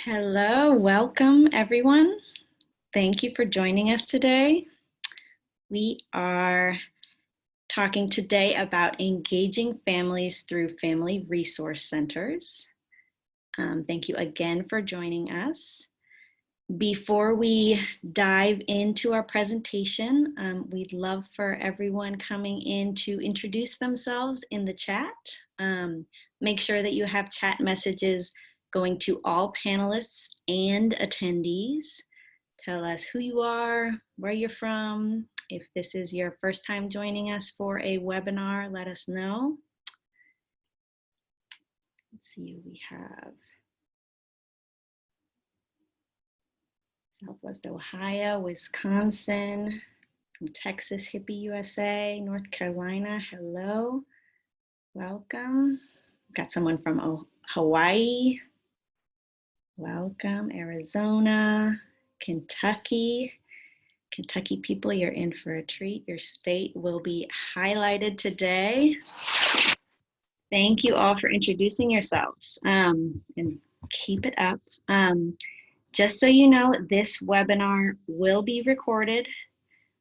Hello, welcome everyone. Thank you for joining us today. We are talking today about engaging families through family resource centers. Thank you again for joining us. Before we dive into our presentation, we'd love for everyone coming in to introduce themselves in the chat. Make sure that you have chat messages going to all panelists and attendees. Tell us who you are, where you're from. If this is your first time joining us for a webinar, let us know. Let's see who we have. Southwest Ohio, Wisconsin, from Texas, Hippie USA, North Carolina, hello, welcome. Got someone from Hawaii, welcome, Arizona, Kentucky. Kentucky people, you're in for a treat. Your state will be highlighted today. Thank you all for introducing yourselves and keep it up. Just so you know, this webinar will be recorded.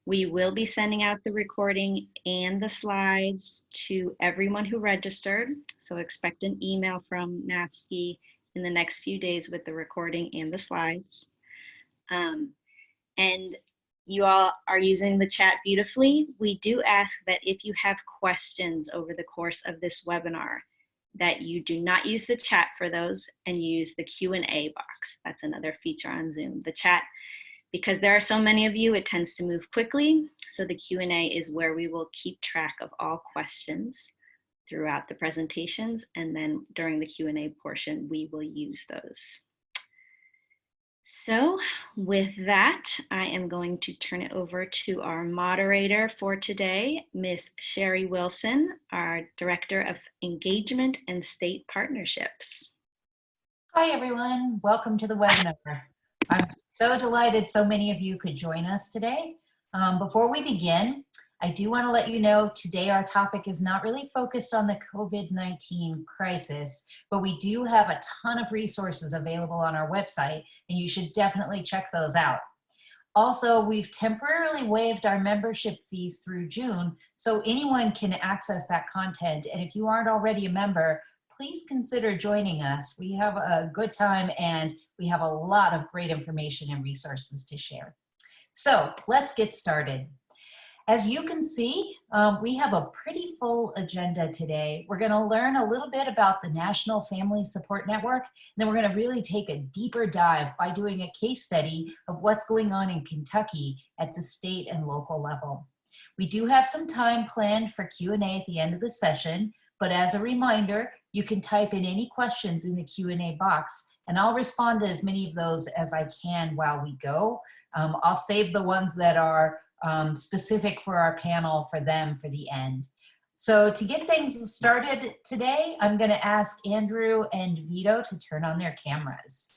We will be sending out the recording and the slides to everyone who registered. So expect an email from NAFSC in the next few days with the recording and the slides. And you all are using the chat beautifully. We do ask that if you have questions over the course of this webinar, that you do not use the chat for those and use the Q&A box. That's another feature on Zoom. The chat, because there are so many of you, it tends to move quickly. So the Q&A is where we will keep track of all questions throughout the presentations. And then during the Q&A portion, we will use those. So with that, I am going to turn it over to our moderator for today, Miss Sherry Wilson, our Director of Engagement and State Partnerships. Hi, everyone. Welcome to the webinar. I'm so delighted so many of you could join us today. Before we begin, I do want to let you know today our topic is not really focused on the COVID-19 crisis, but we do have a ton of resources available on our website, and you should definitely check those out. Also, we've temporarily waived our membership fees through June, so anyone can access that content. And if you aren't already a member, please consider joining us. We have a good time and we have a lot of great information and resources to share. So let's get started. As you can see, we have a pretty full agenda today. We're going to learn a little bit about the National Family Support Network, and then we're going to really take a deeper dive by doing a case study of what's going on in Kentucky at the state and local level. We do have some time planned for Q&A at the end of the session, but as a reminder, you can type in any questions in the Q&A box, and I'll respond to as many of those as I can while we go. I'll save the ones that are specific for our panel for the end. So to get things started today, I'm going to ask Andrew and Vito to turn on their cameras.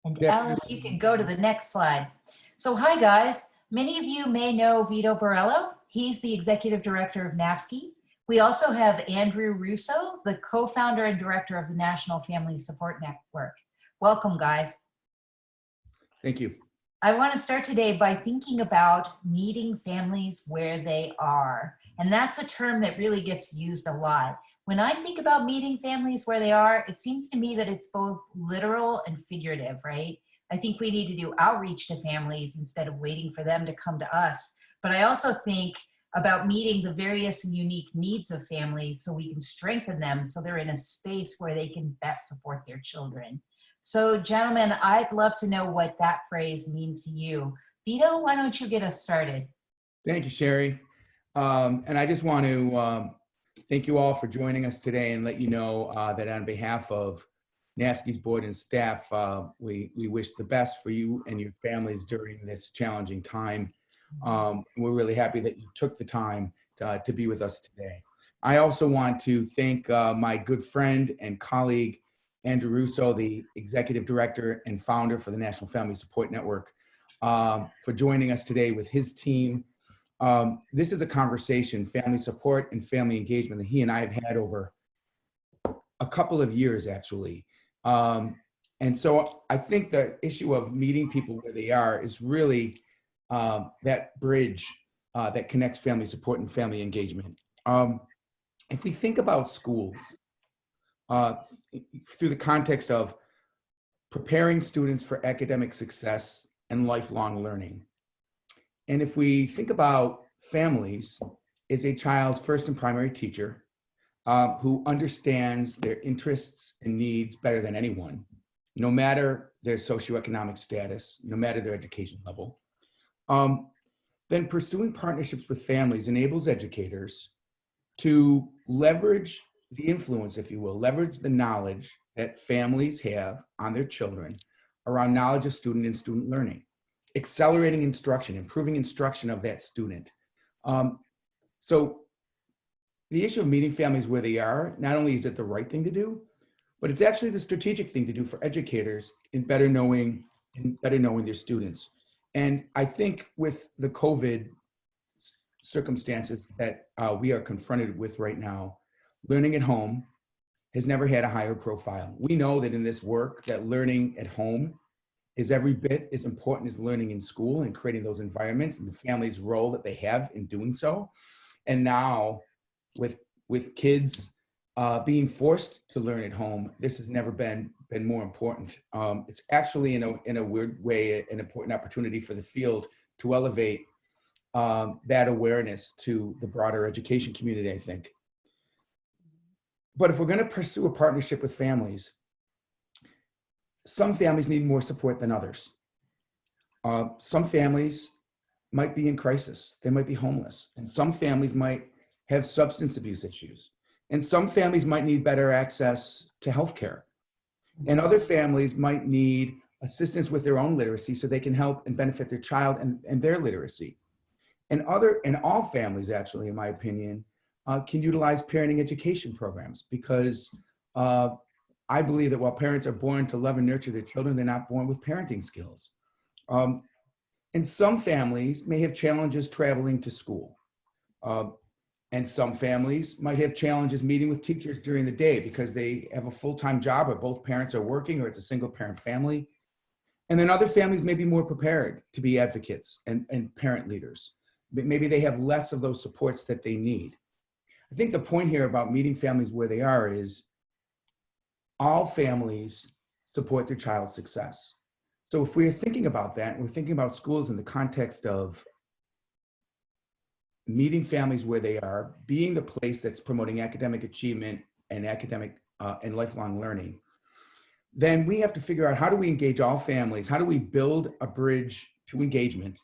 And Alice, you can go to the next slide. So hi guys, many of you may know Vito Borello. He's the Executive Director of NAFSC. We also have Andrew Russo, the co-founder and director of the National Family Support Network. Welcome guys. Thank you. I want to start today by thinking about meeting families where they are. And that's a term that really gets used a lot. When I think about meeting families where they are, it seems to me that it's both literal and figurative, right? I think we need to do outreach to families instead of waiting for them to come to us. But I also think about meeting the various and unique needs of families so we can strengthen them so they're in a space where they can best support their children. So gentlemen, I'd love to know what that phrase means to you. Vito, why don't you get us started? Thank you, Sherry. And I just want to thank you all for joining us today and let you know that on behalf of NAFSC's board and staff, we wish the best for you and your families during this challenging time. We're really happy that you took the time to be with us today. I also want to thank my good friend and colleague, Andrew Russo, the Executive Director and founder for the National Family Support Network, for joining us today with his team. This is a conversation, family support and family engagement, that he and I have had over a couple of years, actually. And so I think the issue of meeting people where they are is really that bridge that connects family support and family engagement. If we think about schools uh, through the context of preparing students for academic success and lifelong learning, and if we think about families as a child's first and primary teacher who understands their interests and needs better than anyone, no matter their socioeconomic status, no matter their education level, then pursuing partnerships with families enables educators to leverage the influence, if you will, leverage the knowledge that families have on their children around knowledge of student and student learning, accelerating instruction, improving instruction of that student. So the issue of meeting families where they are, not only is it the right thing to do, but it's actually the strategic thing to do for educators in better knowing their students. And I think with the COVID circumstances that we are confronted with right now, learning at home has never had a higher profile. We know that in this work that learning at home is every bit as important as learning in school and creating those environments and the family's role that they have in doing so. And now with kids being forced to learn at home, this has never been more important. It's actually in a weird way an important opportunity for the field to elevate that awareness to the broader education community, I think. But if we're going to pursue a partnership with families, some families need more support than others. Some families might be in crisis. They might be homeless. And some families might have substance abuse issues. And some families might need better access to healthcare. And other families might need assistance with their own literacy so they can help and benefit their child and their literacy. And all families, actually, in my opinion, can utilize parenting education programs because I believe that while parents are born to love and nurture their children, they're not born with parenting skills. And some families may have challenges traveling to school. And some families might have challenges meeting with teachers during the day because they have a full-time job or both parents are working or it's a single parent family. And then other families may be more prepared to be advocates and parent leaders. But maybe they have less of those supports that they need. I think the point here about meeting families where they are is all families support their child's success. So if we're thinking about that, and we're thinking about schools in the context of meeting families where they are, being the place that's promoting academic achievement and academic and lifelong learning, then we have to figure out how do we engage all families? How do we build a bridge to engagement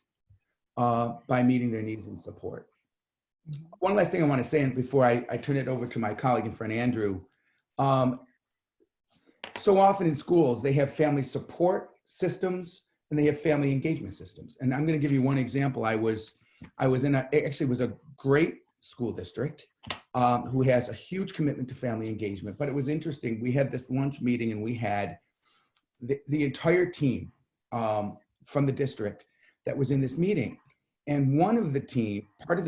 by meeting their needs and support? One last thing I want to say before I turn it over to my colleague and friend Andrew. So often in schools, they have family support systems and they have family engagement systems. And I'm going to give you one example. I was in actually was a great school district who has a huge commitment to family engagement. But it was interesting. We had this lunch meeting and we had the entire team from the district that was in this meeting. And part of the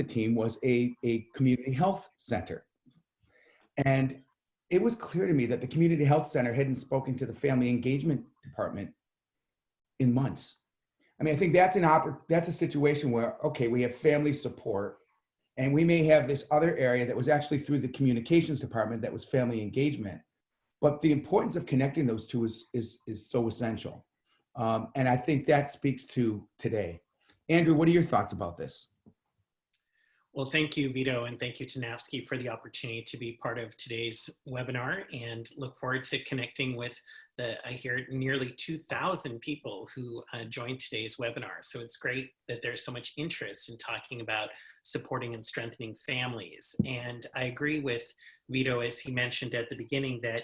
team was a community health center. And it was clear to me that the community health center hadn't spoken to the family engagement department in months. I mean, I think that's a situation where, okay, we have family support and we may have this other area that was actually through the communications department that was family engagement. But the importance of connecting those two is so essential. And I think that speaks to today. Andrew, what are your thoughts about this? Well, thank you, Vito, and thank you to NAFSCI for the opportunity to be part of today's webinar and look forward to connecting with I hear nearly 2,000 people who joined today's webinar. So it's great that there's so much interest in talking about supporting and strengthening families. And I agree with Vito, as he mentioned at the beginning, that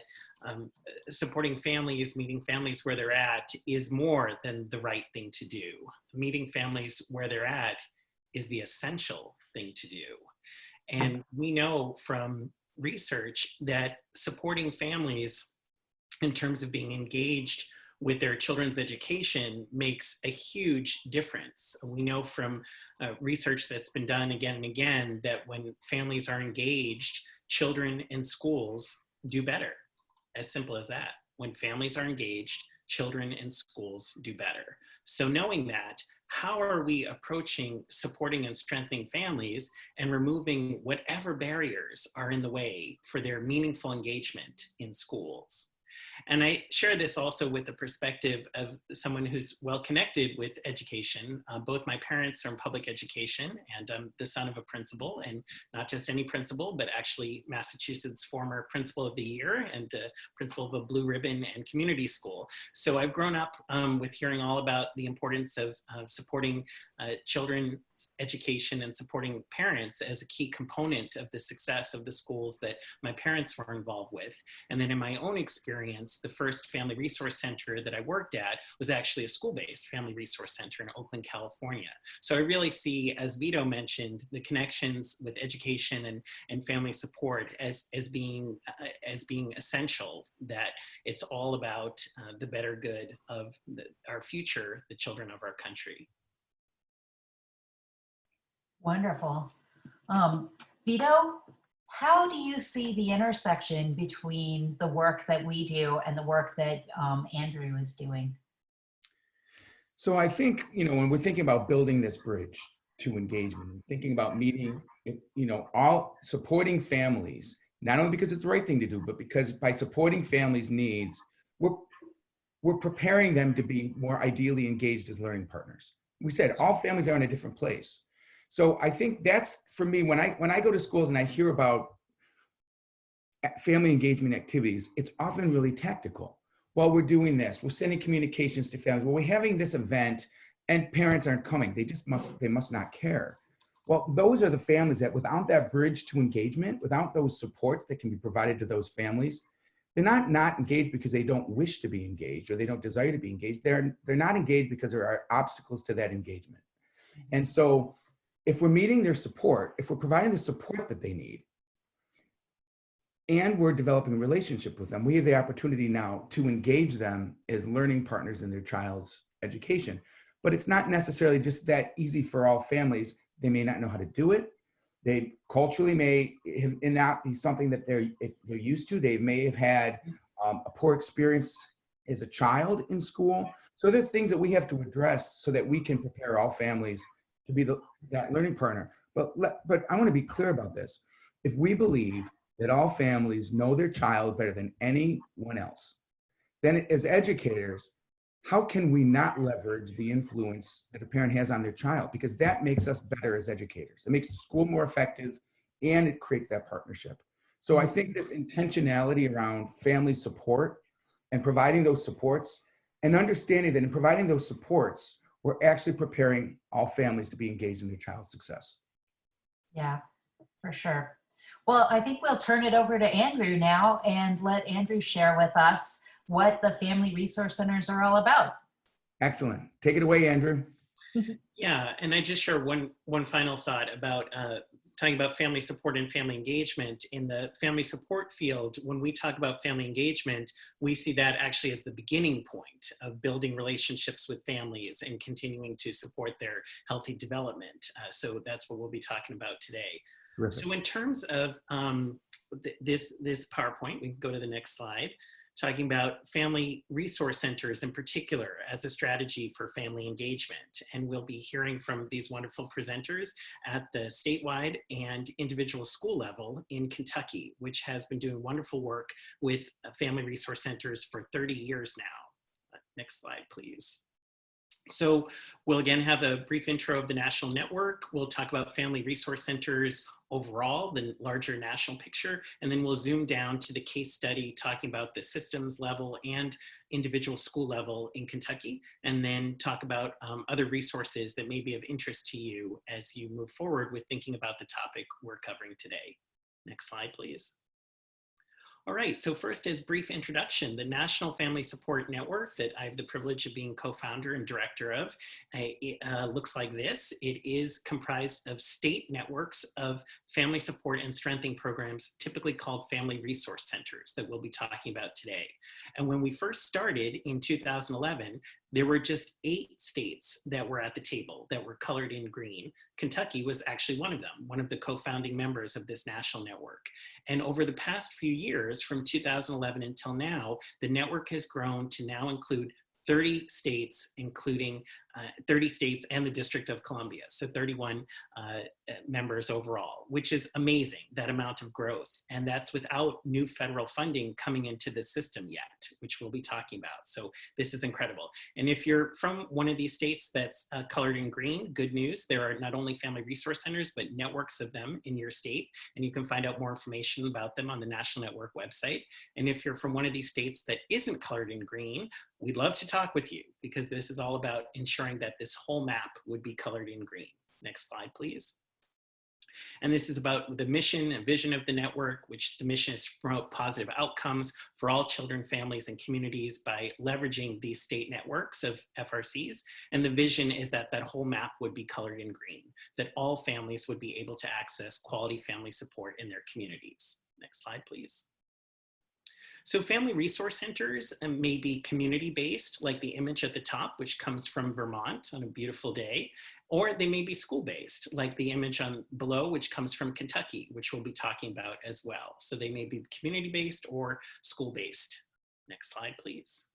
supporting families, meeting families where they're at is more than the right thing to do. Meeting families where they're at is the essential thing to do. And we know from research that supporting families in terms of being engaged with their children's education makes a huge difference. We know from research that's been done again and again that when families are engaged, children and schools do better. as simple as that. When families are engaged, children in schools do better. So knowing that, how are we approaching supporting and strengthening families and removing whatever barriers are in the way for their meaningful engagement in schools? And I share this also with the perspective of someone who's well connected with education. Both my parents are in public education, and I'm the son of a principal, and not just any principal, but actually Massachusetts former principal of the year and principal of a blue ribbon and community school. So I've grown up with hearing all about the importance of supporting children's education and supporting parents as a key component of the success of the schools that my parents were involved with. And then in my own experience, the first family resource center that I worked at was actually a school-based family resource center in Oakland, California. So I really see, as Vito mentioned, the connections with education and family support as being essential, that it's all about the better good of our future, the children of our country. Wonderful. Vito, how do you see the intersection between the work that we do and the work that Andrew is doing? So I think, when we're thinking about building this bridge to engagement, thinking about meeting, all supporting families, not only because it's the right thing to do, but because by supporting families' needs, we're preparing them to be more ideally engaged as learning partners. We said all families are in a different place. So I think that's, for me, when I go to schools and I hear about family engagement activities, it's often really tactical. Well, we're doing this, we're sending communications to families. Well, we're having this event and parents aren't coming. They must not care. Well, those are the families that without that bridge to engagement, without those supports that can be provided to those families, they're not engaged because they don't wish to be engaged or they don't desire to be engaged. They're not engaged because there are obstacles to that engagement. And so if we're meeting their support, if we're providing the support that they need, and we're developing a relationship with them, we have the opportunity now to engage them as learning partners in their child's education. But it's not necessarily just that easy for all families. They may not know how to do it. They culturally may not be something that they're used to. They may have had a poor experience as a child in school. So there are things that we have to address so that we can prepare all families to be that learning partner. But I want to be clear about this. If we believe that all families know their child better than anyone else, then as educators, how can we not leverage the influence that a parent has on their child? Because that makes us better as educators. It makes the school more effective and it creates that partnership. So I think this intentionality around family support and providing those supports and understanding that in providing those supports, we're actually preparing all families to be engaged in their child's success. Yeah, for sure. Well, I think we'll turn it over to Andrew now and let Andrew share with us what the Family Resource Centers are all about. Excellent. Take it away, Andrew. Yeah, and I just share one final thought about talking about family support and family engagement. In the family support field, when we talk about family engagement, we see that actually as the beginning point of building relationships with families and continuing to support their healthy development. So that's what we'll be talking about today. Terrific. So in terms of this PowerPoint, we can go to the next slide, talking about family resource centers in particular as a strategy for family engagement. And we'll be hearing from these wonderful presenters at the statewide and individual school level in Kentucky, which has been doing wonderful work with family resource centers for 30 years now. Next slide, please. So we'll again have a brief intro of the national network. We'll talk about family resource centers overall, the larger national picture, and then we'll zoom down to the case study talking about the systems level and individual school level in Kentucky, and then talk about other resources that may be of interest to you as you move forward with thinking about the topic we're covering today. Next slide, please. All right, so first as brief introduction, the National Family Support Network that I have the privilege of being co-founder and director of looks like this. It is comprised of state networks of family support and strengthening programs, typically called family resource centers, that we'll be talking about today. And when we first started in 2011, there were just 8 states that were at the table that were colored in green. Kentucky was actually one of them, one of the co-founding members of this national network. And over the past few years, from 2011 until now, the network has grown to now include 30 states, including 30 states and the District of Columbia. So 31 members overall, which is amazing, that amount of growth. And that's without new federal funding coming into the system yet, which we'll be talking about. So this is incredible. And if you're from one of these states that's colored in green, good news, there are not only family resource centers, but networks of them in your state. And you can find out more information about them on the National Network website. And if you're from one of these states that isn't colored in green, we'd love to talk with you, because this is all about ensuring that this whole map would be colored in green. Next slide, please. And this is about the mission and vision of the network, which the mission is to promote positive outcomes for all children, families, and communities by leveraging these state networks of FRCs. And the vision is that that whole map would be colored in green, that all families would be able to access quality family support in their communities. Next slide, please. So family resource centers may be community-based, like the image at the top, which comes from Vermont on a beautiful day, or they may be school-based, like the image on below, which comes from Kentucky, which we'll be talking about as well. So they may be community-based or school-based. Next slide, please.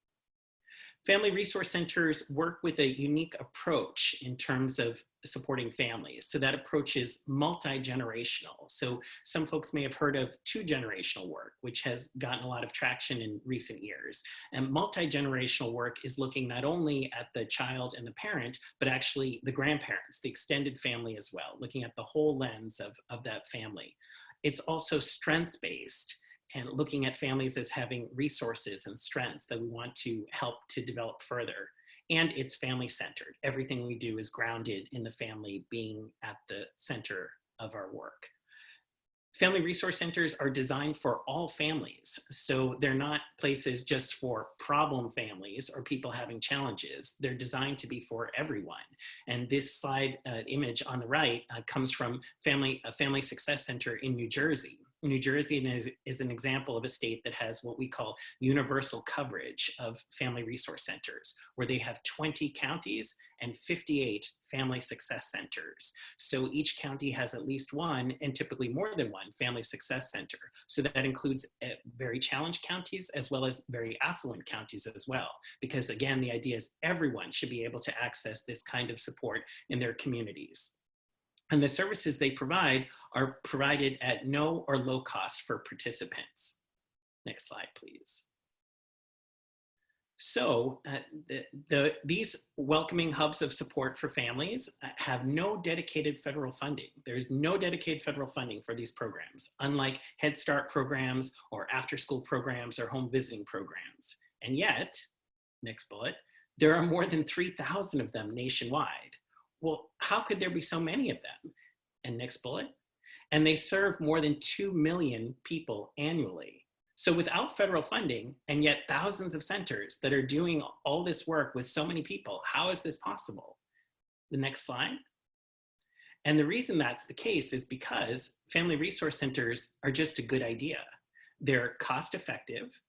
Family resource centers work with a unique approach in terms of supporting families. So that approach is multi-generational. So some folks may have heard of 2-generational work, which has gotten a lot of traction in recent years. And multi-generational work is looking not only at the child and the parent, but actually the grandparents, the extended family as well, looking at the whole lens of that family. It's also strengths-based, and looking at families as having resources and strengths that we want to help to develop further. And it's family-centered. Everything we do is grounded in the family being at the center of our work. Family resource centers are designed for all families. So they're not places just for problem families or people having challenges. They're designed to be for everyone. And this slide image on the right comes from a family success center in New Jersey. New Jersey is an example of a state that has what we call universal coverage of family resource centers, where they have 20 counties and 58 family success centers. So each county has at least one, and typically more than one, family success center. So that includes very challenged counties as well as very affluent counties as well. Because again, the idea is everyone should be able to access this kind of support in their communities. And the services they provide are provided at no or low cost for participants. Next slide, please. So these welcoming hubs of support for families have no dedicated federal funding. There's no dedicated federal funding for these programs, unlike Head Start programs or after-school programs or home visiting programs. And yet, next bullet, there are more than 3,000 of them nationwide. Well, how could there be so many of them? And next bullet. And they serve more than 2 million people annually. So without federal funding, and yet thousands of centers that are doing all this work with so many people, how is this possible? The next slide. And the reason that's the case is because family resource centers are just a good idea. They're cost effective.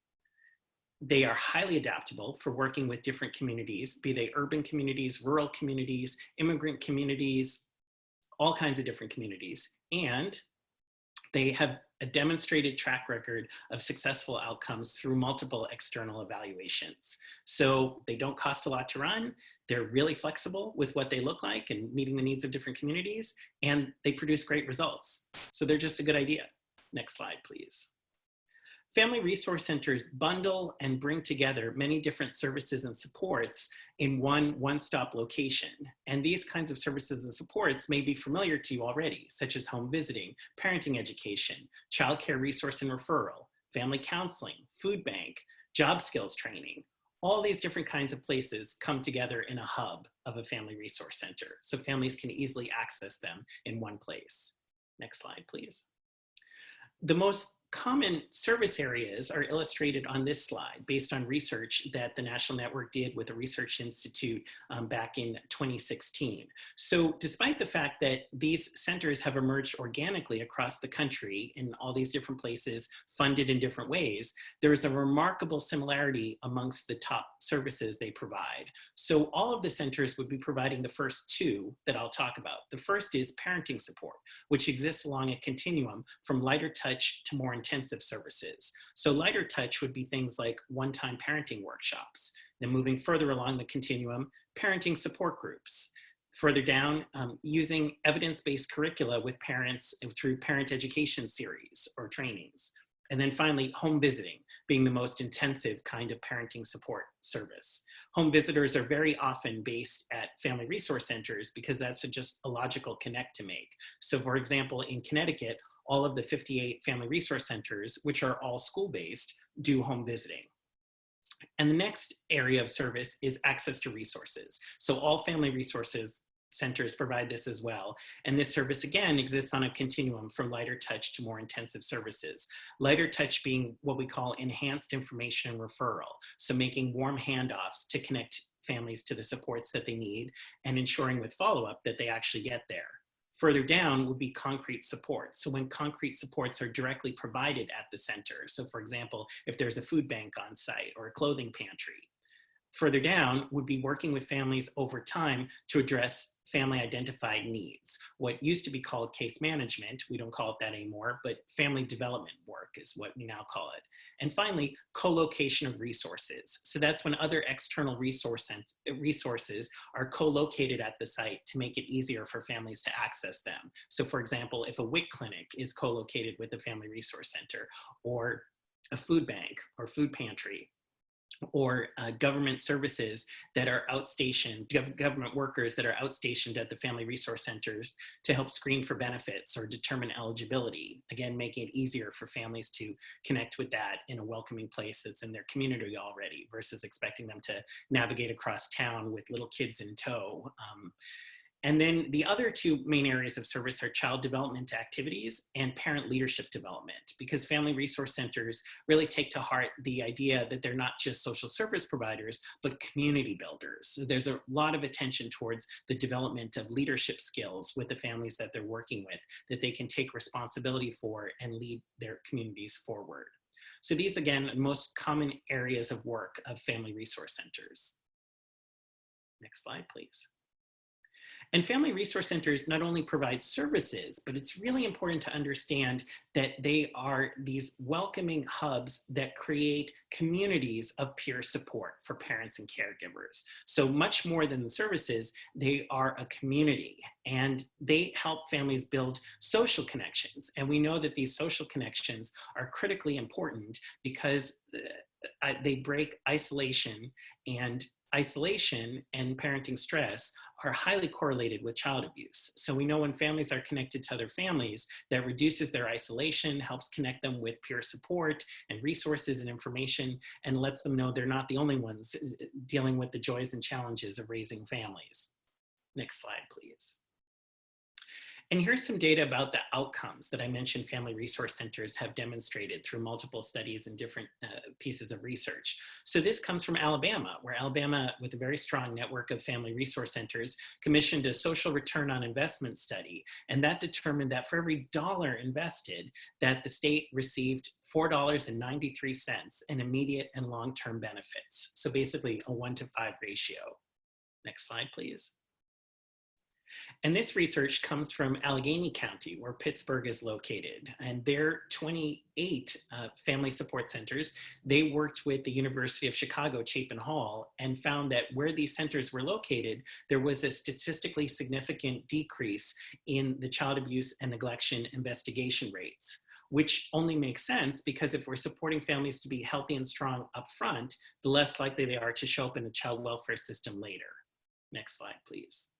They are highly adaptable for working with different communities, be they urban communities, rural communities, immigrant communities, all kinds of different communities. And they have a demonstrated track record of successful outcomes through multiple external evaluations. So they don't cost a lot to run. They're really flexible with what they look like and meeting the needs of different communities, and they produce great results. So they're just a good idea. Next slide, please. Family resource centers bundle and bring together many different services and supports in one-stop location. And these kinds of services and supports may be familiar to you already, such as home visiting, parenting education, childcare resource and referral, family counseling, food bank, job skills training. All these different kinds of places come together in a hub of a family resource center, so families can easily access them in one place. Next slide, please. The most common service areas are illustrated on this slide based on research that the National Network did with the Research Institute back in 2016. So despite the fact that these centers have emerged organically across the country in all these different places, funded in different ways, there is a remarkable similarity amongst the top services they provide. So all of the centers would be providing the first two that I'll talk about. The first is parenting support, which exists along a continuum from lighter touch to more intensive services. So lighter touch would be things like one-time parenting workshops. Then moving further along the continuum, parenting support groups. Further down, using evidence-based curricula with parents through parent education series or trainings. And then finally, home visiting being the most intensive kind of parenting support service. Home visitors are very often based at family resource centers because that's just a logical connect to make. So for example, in Connecticut, all of the 58 family resource centers, which are all school-based, do home visiting. And the next area of service is access to resources. So all family resources centers provide this as well. And this service, again, exists on a continuum from lighter touch to more intensive services. Lighter touch being what we call enhanced information and referral. So making warm handoffs to connect families to the supports that they need and ensuring with follow-up that they actually get there. Further down would be concrete support. So when concrete supports are directly provided at the center. So for example, if there's a food bank on site or a clothing pantry. Further down would be working with families over time to address family identified needs. What used to be called case management, we don't call it that anymore, but family development work is what we now call it. And finally, co-location of resources. So that's when other external resources are co-located at the site to make it easier for families to access them. So for example, if a WIC clinic is co-located with a family resource center, or a food bank or food pantry, or government services that are outstationed, government workers that are outstationed at the family resource centers to help screen for benefits or determine eligibility. Again, making it easier for families to connect with that in a welcoming place that's in their community already versus expecting them to navigate across town with little kids in tow. And then the other two main areas of service are child development activities and parent leadership development, because family resource centers really take to heart the idea that they're not just social service providers, but community builders. So there's a lot of attention towards the development of leadership skills with the families that they're working with, that they can take responsibility for and lead their communities forward. So these, again, most common areas of work of family resource centers. Next slide, please. And family resource centers not only provide services, but it's really important to understand that they are these welcoming hubs that create communities of peer support for parents and caregivers. So much more than the services, they are a community, and they help families build social connections. And we know that these social connections are critically important because they break isolation, and parenting stress are highly correlated with child abuse. So we know when families are connected to other families, that reduces their isolation, helps connect them with peer support and resources and information, and lets them know they're not the only ones dealing with the joys and challenges of raising families. Next slide, please. And here's some data about the outcomes that I mentioned family resource centers have demonstrated through multiple studies and different pieces of research. So this comes from Alabama, where Alabama, with a very strong network of family resource centers, commissioned a social return on investment study. And that determined that for every dollar invested, that the state received $4.93 in immediate and long-term benefits. So basically a 1-to-5 ratio. Next slide, please. And this research comes from Allegheny County, where Pittsburgh is located. And their 28 family support centers, they worked with the University of Chicago, Chapin Hall, and found that where these centers were located, there was a statistically significant decrease in the child abuse and neglection investigation rates, which only makes sense because if we're supporting families to be healthy and strong up front, the less likely they are to show up in the child welfare system later. Next slide, please.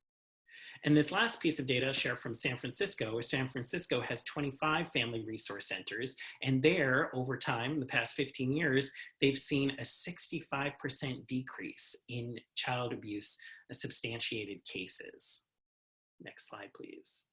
And this last piece of data I'll share from San Francisco, where San Francisco has 25 family resource centers. And there, over time, the past 15 years, they've seen a 65% decrease in child abuse substantiated cases. Next slide, please.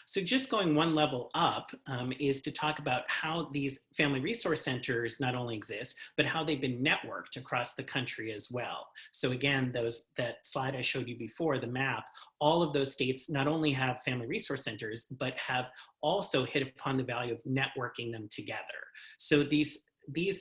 So just going one level up is to talk about how these family resource centers not only exist, but how they've been networked across the country as well. So again, that slide I showed you before, the map, all of those states not only have family resource centers, but have also hit upon the value of networking them together. So these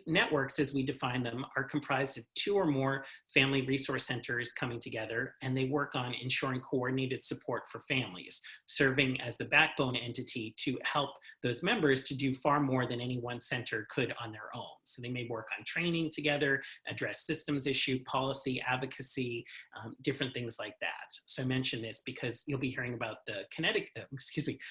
networks, as we define them, are comprised of 2 or more family resource centers coming together, and they work on ensuring coordinated support for families, serving as the backbone entity to help those members to do far more than any one center could on their own. So they may work on training together, address systems issue, policy, advocacy, different things like that. So I mention this because you'll be hearing about the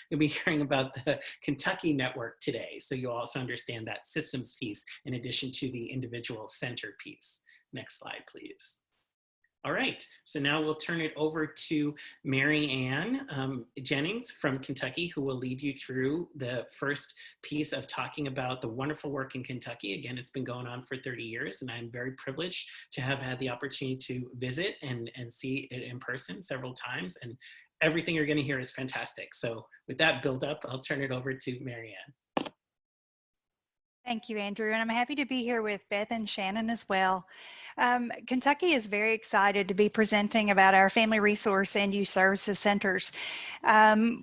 you'll be hearing about the Kentucky network today. So you'll also understand that systems piece in addition to the individual center piece. Next slide, please. All right, so now we'll turn it over to Mary Ann Jennings from Kentucky, who will lead you through the first piece of talking about the wonderful work in Kentucky. Again, it's been going on for 30 years, and I'm very privileged to have had the opportunity to visit and see it in person several times, and everything you're gonna hear is fantastic. So with that build up, I'll turn it over to Mary Ann. Thank you, Andrew, and I'm happy to be here with Beth and Shannon as well. Kentucky is very excited to be presenting about our Family Resource and Youth Services Centers.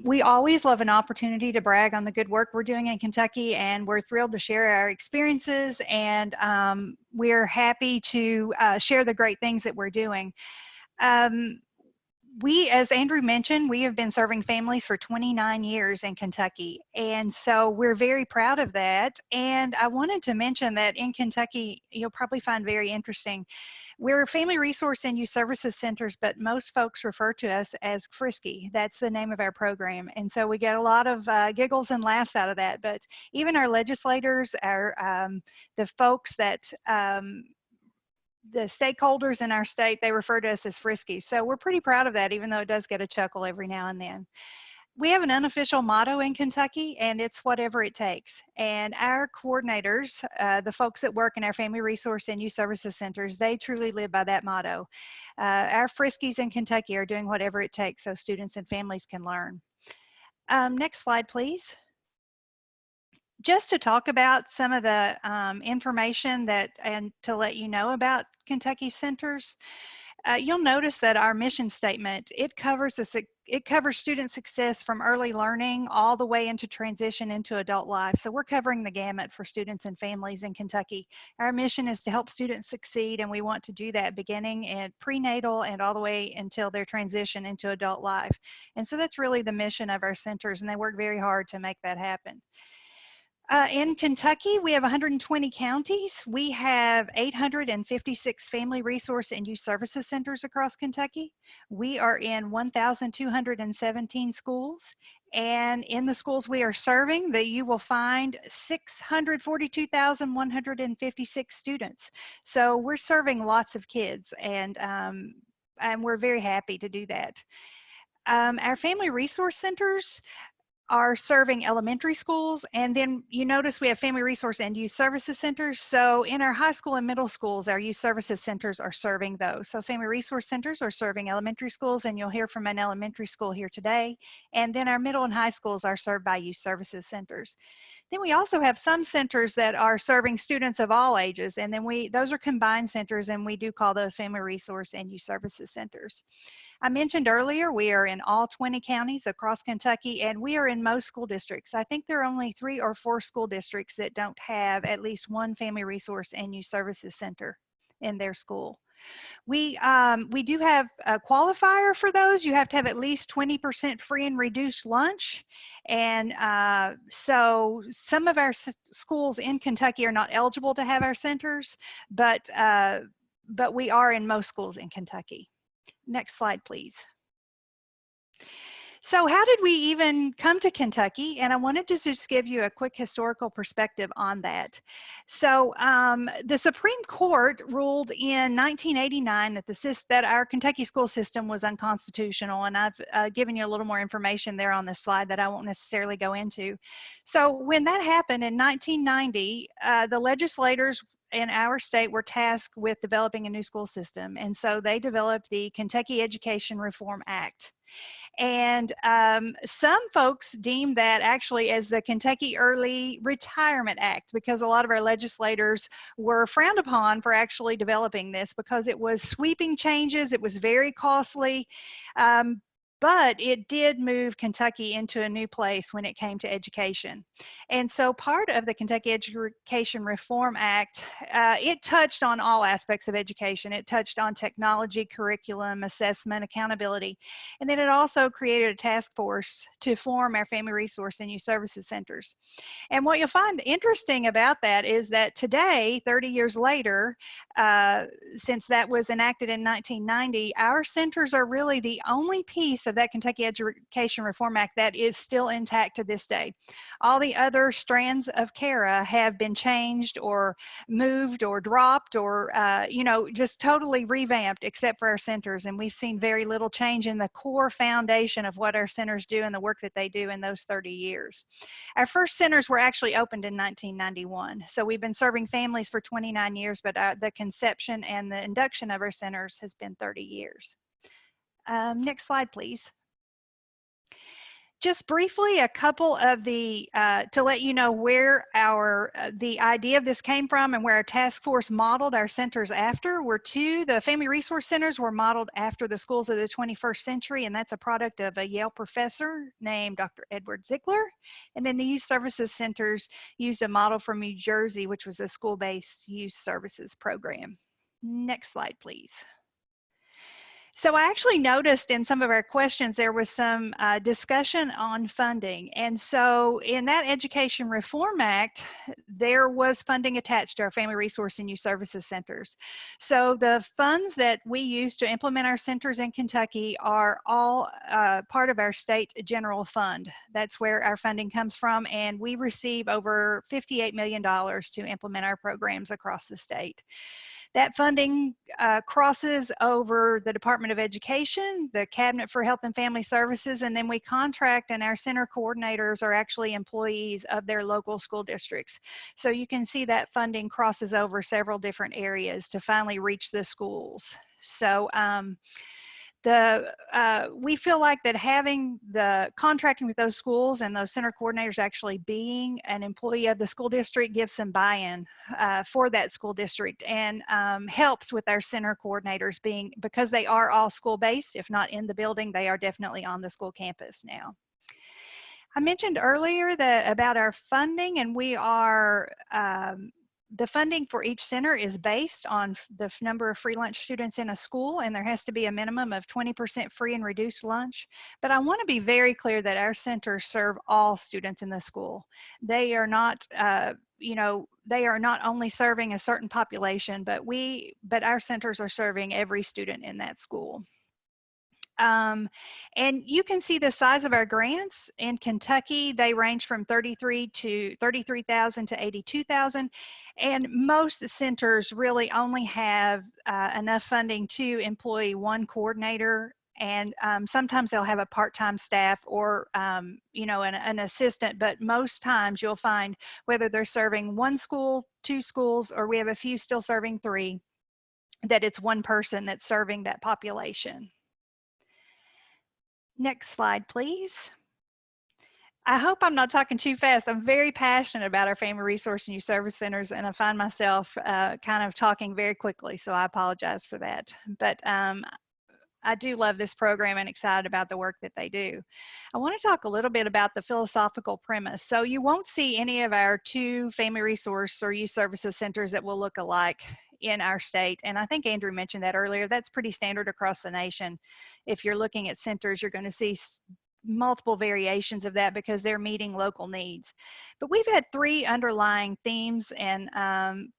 We always love an opportunity to brag on the good work we're doing in Kentucky, and we're thrilled to share our experiences, and we're happy to share the great things that we're doing. We, as Andrew mentioned, we have been serving families for 29 years in Kentucky, and so we're very proud of that. And I wanted to mention that in Kentucky, you'll probably find very interesting, we're Family Resource and Youth Services Centers, but most folks refer to us as FRCs. That's the name of our program, and so we get a lot of giggles and laughs out of that. But even our legislators, the folks that the stakeholders in our state, they refer to us as FRCs. So we're pretty proud of that, even though it does get a chuckle every now and then. We have an unofficial motto in Kentucky, and it's whatever it takes. And our coordinators, the folks that work in our Family Resource and Youth Services Centers, they truly live by that motto. Our FRCs in Kentucky are doing whatever it takes so students and families can learn. Next slide, please. Just to talk about some of the information and to let you know about Kentucky centers, you'll notice that our mission statement, it covers student success from early learning all the way into transition into adult life. So we're covering the gamut for students and families in Kentucky. Our mission is to help students succeed, and we want to do that beginning at prenatal and all the way until their transition into adult life. And so that's really the mission of our centers, and they work very hard to make that happen. In Kentucky, we have 120 counties. We have 856 family resource and youth services centers across Kentucky. We are in 1,217 schools. And in the schools we are serving, you will find 642,156 students. So we're serving lots of kids, and we're very happy to do that. Our family resource centers are serving elementary schools, and then you notice we have family resource and youth services centers. So in our high school and middle schools, our youth services centers are serving those. So family resource centers are serving elementary schools, and you'll hear from an elementary school here today. And then our middle and high schools are served by youth services centers. Then we also have some centers that are serving students of all ages, and then those are combined centers, and we do call those family resource and youth services centers. I mentioned earlier, we are in all 20 counties across Kentucky, and we are in most school districts. I think there are only 3 or 4 school districts that don't have at least one family resource and youth services center in their school. We do have a qualifier for those. You have to have at least 20% free and reduced lunch. And so some of our schools in Kentucky are not eligible to have our centers, but we are in most schools in Kentucky. Next slide, please. So how did we even come to Kentucky? And I wanted to just give you a quick historical perspective on that. So the Supreme Court ruled in 1989 that our Kentucky school system was unconstitutional, and I've given you a little more information there on this slide that I won't necessarily go into. So when that happened in 1990, the legislators in our state were tasked with developing a new school system. And so they developed the Kentucky Education Reform Act. And some folks deem that actually as the Kentucky Early Retirement Act, because a lot of our legislators were frowned upon for actually developing this because it was sweeping changes, it was very costly. But it did move Kentucky into a new place when it came to education. And so part of the Kentucky Education Reform Act, it touched on all aspects of education. It touched on technology, curriculum, assessment, accountability. And then it also created a task force to form our Family Resource and Youth Services Centers. And what you'll find interesting about that is that today, 30 years later, since that was enacted in 1990, our centers are really the only piece of that Kentucky Education Reform Act that is still intact to this day. All the other strands of CARA have been changed or moved or dropped or, just totally revamped except for our centers. And we've seen very little change in the core foundation of what our centers do and the work that they do in those 30 years. Our first centers were actually opened in 1991. So we've been serving families for 29 years, but the conception and the induction of our centers has been 30 years. Next slide, please. Just briefly, a couple of the, to let you know where the idea of this came from and where our task force modeled our centers after were the Family Resource Centers were modeled after the schools of the 21st century, and that's a product of a Yale professor named Dr. Edward Ziegler. And then the Youth Services Centers used a model from New Jersey, which was a school-based youth services program. Next slide, please. So I actually noticed in some of our questions there was some discussion on funding. And so in that Education Reform Act, there was funding attached to our Family Resource and Youth Services Centers. So the funds that we use to implement our centers in Kentucky are all part of our state general fund. That's where our funding comes from, and we receive over $58 million to implement our programs across the state. That funding crosses over the Department of Education, the Cabinet for Health and Family Services, and then we contract, and our center coordinators are actually employees of their local school districts. So you can see that funding crosses over several different areas to finally reach the schools. So we feel like that having the contracting with those schools and those center coordinators actually being an employee of the school district gives some buy-in for that school district, and helps with our center coordinators because they are all school-based. If not in the building, they are definitely on the school campus now. I mentioned earlier about our funding, and we are the funding for each center is based on the number of free lunch students in a school, and there has to be a minimum of 20% free and reduced lunch. But I want to be very clear that our centers serve all students in the school. They are not, they are not only serving a certain population, but our centers are serving every student in that school. And you can see the size of our grants in Kentucky. They range from 33,000 to 82,000, and most centers really only have enough funding to employ one coordinator, and sometimes they'll have a part-time staff or an assistant, but most times you'll find whether they're serving one school, two schools, or we have a few still serving three, that it's one person that's serving that population. Next slide, please. I hope I'm not talking too fast. I'm very passionate about our Family Resource and Youth Service Centers, and I find myself kind of talking very quickly, so I apologize for that. But I do love this program and excited about the work that they do. I want to talk a little bit about the philosophical premise. So you won't see any of our two Family Resource or Youth Services Centers that will look alike in our state. And I think Andrew mentioned that earlier. That's pretty standard across the nation. If you're looking at centers, you're going to see multiple variations of that because they're meeting local needs. But we've had three underlying themes and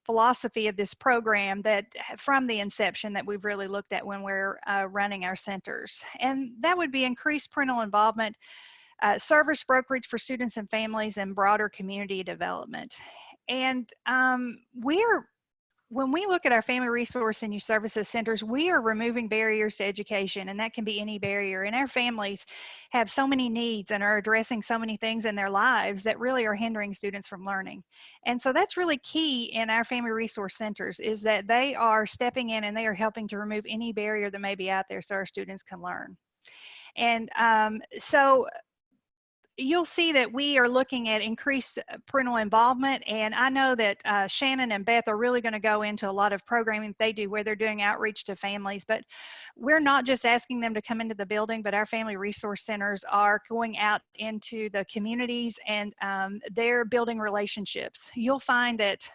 philosophy of this program that from the inception that we've really looked at when we're running our centers. And that would be increased parental involvement, service brokerage for students and families, and broader community development. And we're when we look at our family resource and youth services centers, we are removing barriers to education, and that can be any barrier. And our families have so many needs and are addressing so many things in their lives that really are hindering students from learning. And so that's really key in our family resource centers, is that they are stepping in and they are helping to remove any barrier that may be out there so our students can learn. And so you'll see that we are looking at increased parental involvement, and I know that Shannon and Beth are really going to go into a lot of programming that they do where they're doing outreach to families, but we're not just asking them to come into the building, but our family resource centers are going out into the communities, and they're building relationships. You'll find that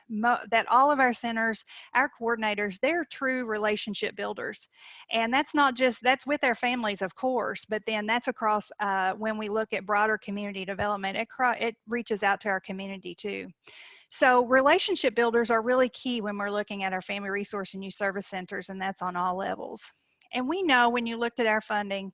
that all of our centers, our coordinators, they're true relationship builders, and that's not just, that's with our families, of course, but then that's across when we look at broader community development, it reaches out to our community too. So relationship builders are really key when we're looking at our family resource and youth service centers, and that's on all levels. And we know when you looked at our funding,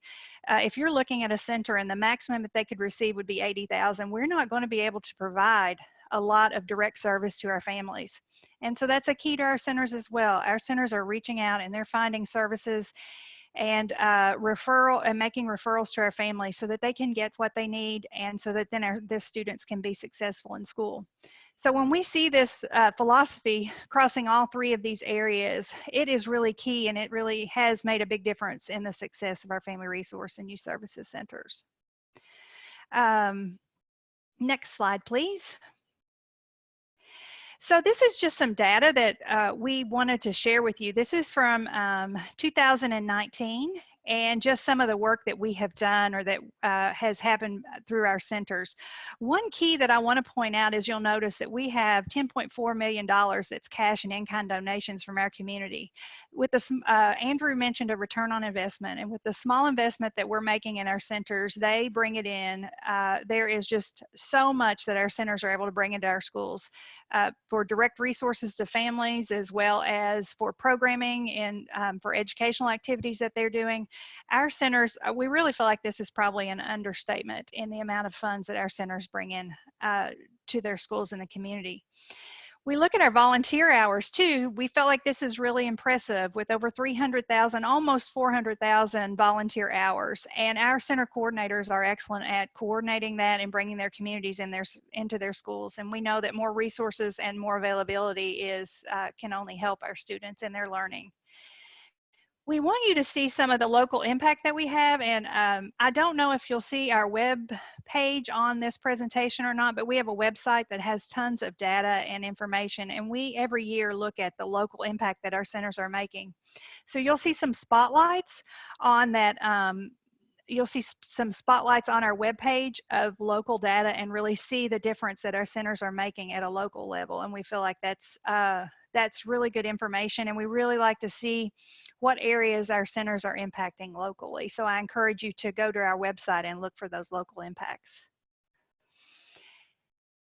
if you're looking at a center and the maximum that they could receive would be $80,000, we're not going to be able to provide a lot of direct service to our families. And so that's a key to our centers as well. Our centers are reaching out and they're finding services and referral and making referrals to our families so that they can get what they need, and so that then the students can be successful in school. So when we see this philosophy crossing all three of these areas, it is really key, and it really has made a big difference in the success of our family resource and youth services centers. Next slide, please. So this is just some data that we wanted to share with you. This is from 2019, and just some of the work that we have done or that has happened through our centers. One key that I want to point out is you'll notice that we have $10.4 million that's cash and in-kind donations from our community. With this, Andrew mentioned a return on investment, and with the small investment that we're making in our centers, they bring it in. There is just so much that our centers are able to bring into our schools. For direct resources to families, as well as for programming and for educational activities that they're doing. Our centers, we really feel like this is probably an understatement in the amount of funds that our centers bring in to their schools in the community. We look at our volunteer hours too. We felt like this is really impressive, with over 300,000, almost 400,000 volunteer hours. And our center coordinators are excellent at coordinating that and bringing their communities into their schools. And we know that more resources and more availability can only help our students in their learning. We want you to see some of the local impact that we have, and I don't know if you'll see our web page on this presentation or not, but we have a website that has tons of data and information, and we every year look at the local impact that our centers are making. So you'll see some spotlights on that. You'll see some spotlights on our webpage of local data and really see the difference that our centers are making at a local level, and we feel like that's really good information, and we really like to see what areas our centers are impacting locally. So I encourage you to go to our website and look for those local impacts.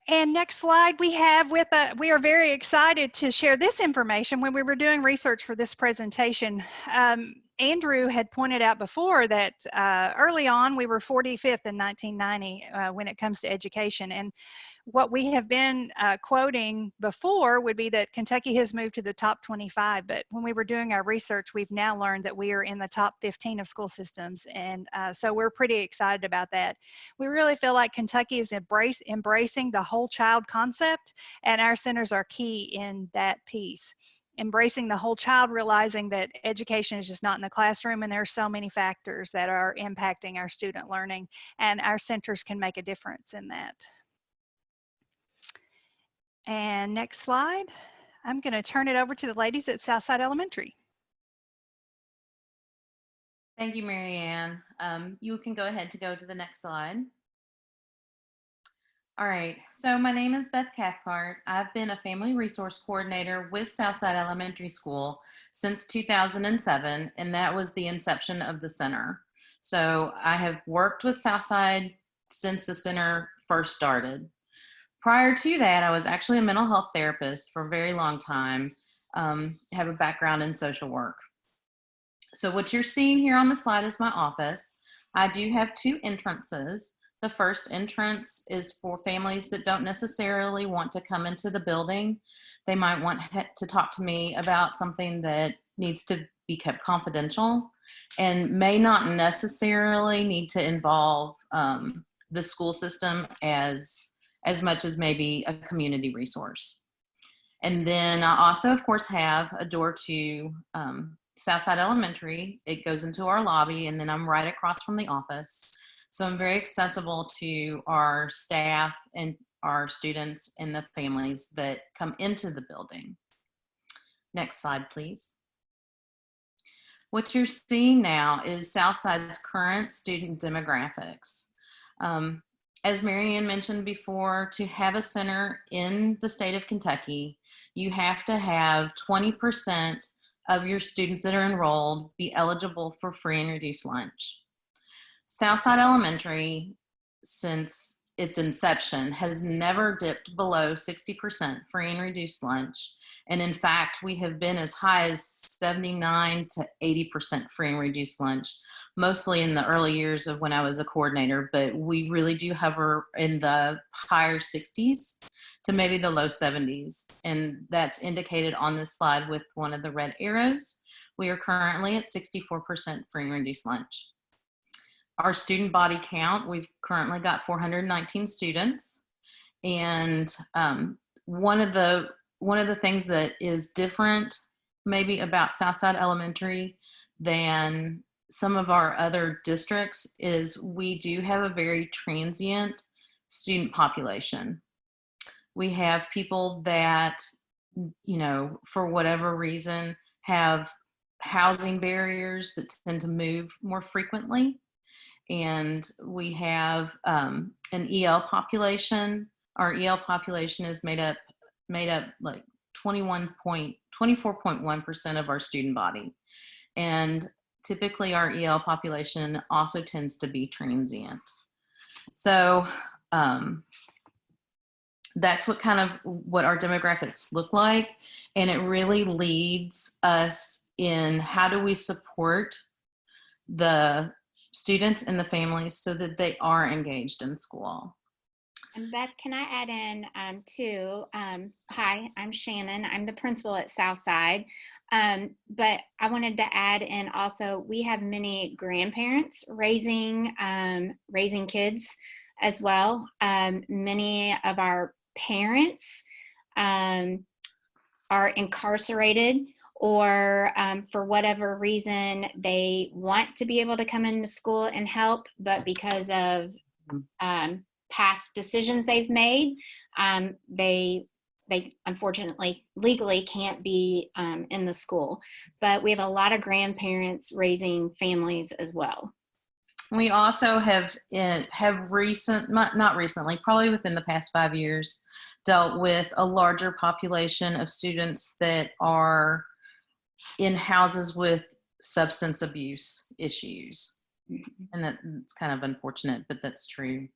And next slide, we are very excited to share this information. When we were doing research for this presentation, Andrew had pointed out before that early on we were 45th in 1990 when it comes to education. And what we have been quoting before would be that Kentucky has moved to the top 25, but when we were doing our research, we've now learned that we are in the top 15 of school systems, and so we're pretty excited about that. We really feel like Kentucky is embracing the whole child concept, and our centers are key in that piece. Embracing the whole child, realizing that education is just not in the classroom, and there are so many factors that are impacting our student learning, and our centers can make a difference in that. And next slide, I'm going to turn it over to the ladies at Southside Elementary. Thank you, Mary Ann. You can go ahead to go to the next slide. All right, so my name is Beth Cathcart. I've been a family resource coordinator with Southside Elementary School since 2007, and that was the inception of the center. So I have worked with Southside since the center first started. Prior to that, I was actually a mental health therapist for a very long time. I have a background in social work. So what you're seeing here on the slide is my office. I do have two entrances. The first entrance is for families that don't necessarily want to come into the building. They might want to talk to me about something that needs to be kept confidential and may not necessarily need to involve the school system as much as maybe a community resource. And then I also, of course, have a door to Southside Elementary. It goes into our lobby, and then I'm right across from the office. So I'm very accessible to our staff and our students and the families that come into the building. Next slide, please. What you're seeing now is Southside's current student demographics. As Marianne mentioned before, to have a center in the state of Kentucky, you have to have 20% of your students that are enrolled be eligible for free and reduced lunch. Southside Elementary, since its inception, has never dipped below 60% free and reduced lunch. And in fact, we have been as high as 79 to 80% free and reduced lunch, mostly in the early years of when I was a coordinator, but we really do hover in the higher 60s to maybe the low 70s. And that's indicated on this slide with one of the red arrows. We are currently at 64% free and reduced lunch. Our student body count, we've currently got 419 students. And one of the things that is different maybe about Southside Elementary than some of our other districts is we do have a very transient student population. We have people that, you know, for whatever reason, have housing barriers that tend to move more frequently. And we have an EL population. Our EL population is made up like 24.1% of our student body. And typically our EL population also tends to be transient. So that's what our demographics look like. And it really leads us in how do we support the students and the families so that they are engaged in school. And Beth, can I add in too? Hi, I'm Shannon. I'm the principal at Southside. But I wanted to add in also, we have many grandparents raising kids as well. Many of our parents are incarcerated, or for whatever reason, they want to be able to come into school and help, but because of past decisions they've made, they unfortunately legally can't be in the school. But we have a lot of grandparents raising families as well. We also have not recently, probably within the past 5 years, dealt with a larger population of students that are in houses with substance abuse issues. And that's kind of unfortunate, but that's true.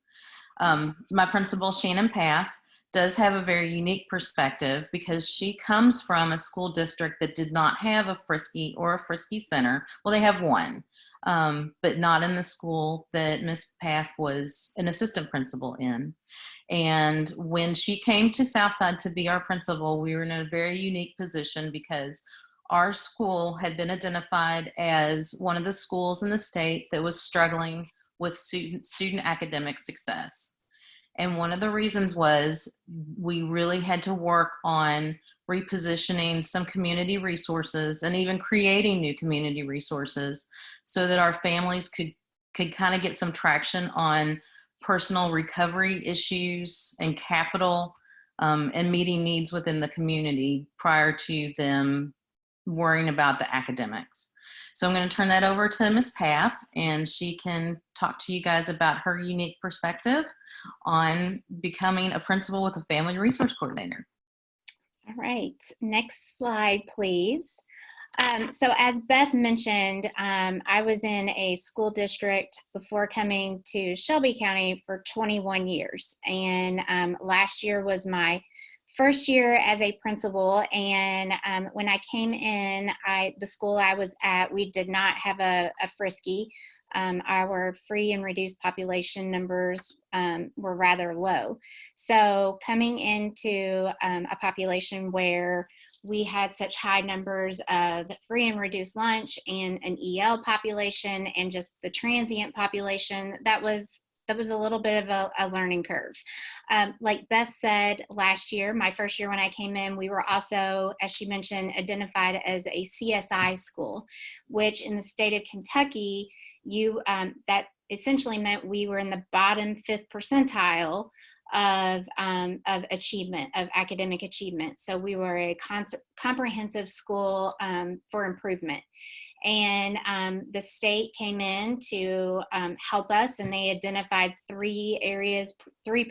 My principal, Shannon Paff, does have a very unique perspective because she comes from a school district that did not have a Frisky or a Frisky Center. Well, they have one, but not in the school that Ms. Paff was an assistant principal in. And when she came to Southside to be our principal, we were in a very unique position because our school had been identified as one of the schools in the state that was struggling with student academic success. And one of the reasons was we really had to work on repositioning some community resources and even creating new community resources so that our families could kind of get some traction on personal recovery issues and capital and meeting needs within the community prior to them worrying about the academics. So I'm going to turn that over to Ms. Paff, and she can talk to you guys about her unique perspective on becoming a principal with a family resource coordinator. All right, next slide, please. So as Beth mentioned, I was in a school district before coming to Shelby County for 21 years. And last year was my first year as a principal. And when I came in, the school I was at, we did not have a Frisky. our free and reduced population numbers were rather low. So coming into a population where we had such high numbers of free and reduced lunch and an EL population and just the transient population, that was a little bit of a learning curve. Like Beth said, last year, my first year when I came in, we were also, as she mentioned, identified as a CSI school, which in the state of Kentucky, that essentially meant we were in the bottom 5th percentile of achievement, of academic achievement. So we were a comprehensive school for improvement. And the state came in to help us, and they identified 3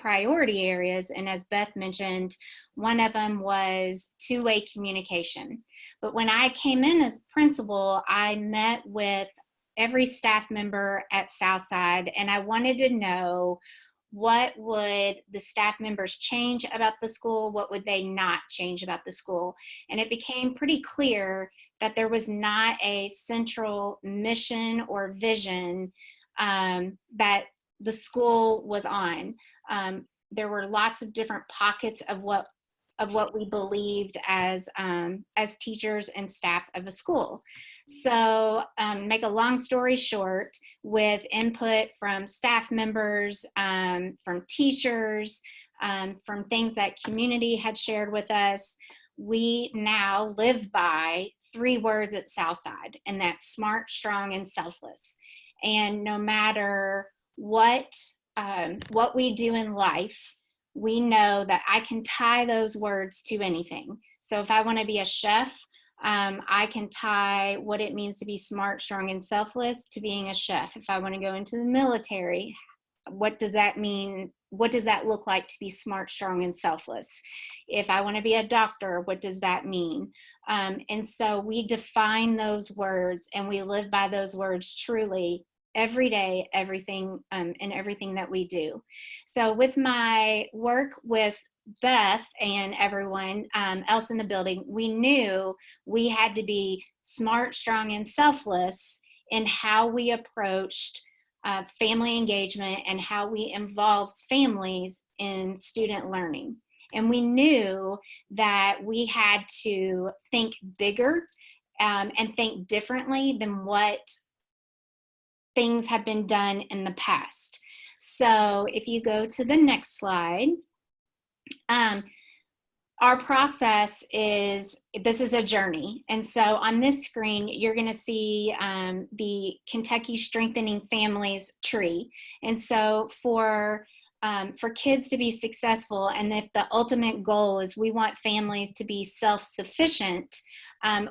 priority areas. And as Beth mentioned, one of them was two-way communication. But when I came in as principal, I met with every staff member at Southside, and I wanted to know, what would the staff members change about the school? What would they not change about the school? And it became pretty clear that there was not a central mission or vision that the school was on. There were lots of different pockets of what we believed as teachers and staff of a school. So make a long story short, with input from staff members, from teachers, from things that community had shared with us, we now live by 3 words at Southside, and that's smart, strong, and selfless. And no matter what we do in life, we know that I can tie those words to anything. So if I want to be a chef, I can tie what it means to be smart, strong, and selfless to being a chef. If I want to go into the military, what does that mean? What does that look like to be smart, strong, and selfless? If I want to be a doctor, what does that mean? And so we define those words, and we live by those words truly every day, everything, and everything that we do. So with my work with Beth and everyone else in the building, we knew we had to be smart, strong, and selfless in how we approached family engagement and how we involved families in student learning. And we knew that we had to think bigger and think differently than what things have been done in the past. So if you go to the next slide, our process is, this is a journey. And so on this screen, you're going to see the Kentucky Strengthening Families tree. And so for kids to be successful, and if the ultimate goal is we want families to be self-sufficient,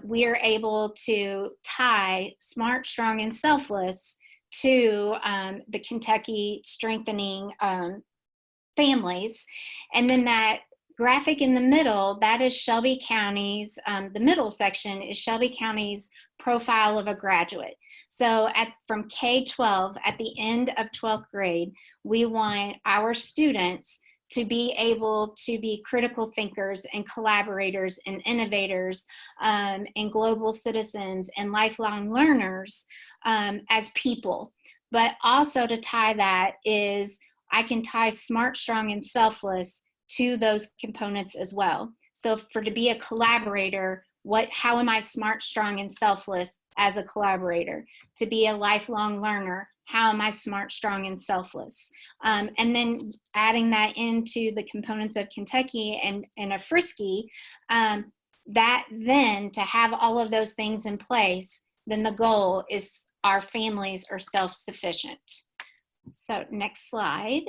we are able to tie smart, strong, and selfless to the Kentucky Strengthening Families. And then that graphic in the middle, that is Shelby County's, the middle section is Shelby County's profile of a graduate. So from K-12, at the end of 12th grade, we want our students to be able to be critical thinkers and collaborators and innovators and global citizens and lifelong learners as people. But also to tie that is, I can tie smart, strong, and selfless to those components as well. So to be a collaborator, how am I smart, strong, and selfless as a collaborator? To be a lifelong learner, how am I smart, strong, and selfless? And then adding that into the components of Kentucky and a FRCs, that then to have all of those things in place, then the goal is our families are self-sufficient. So next slide.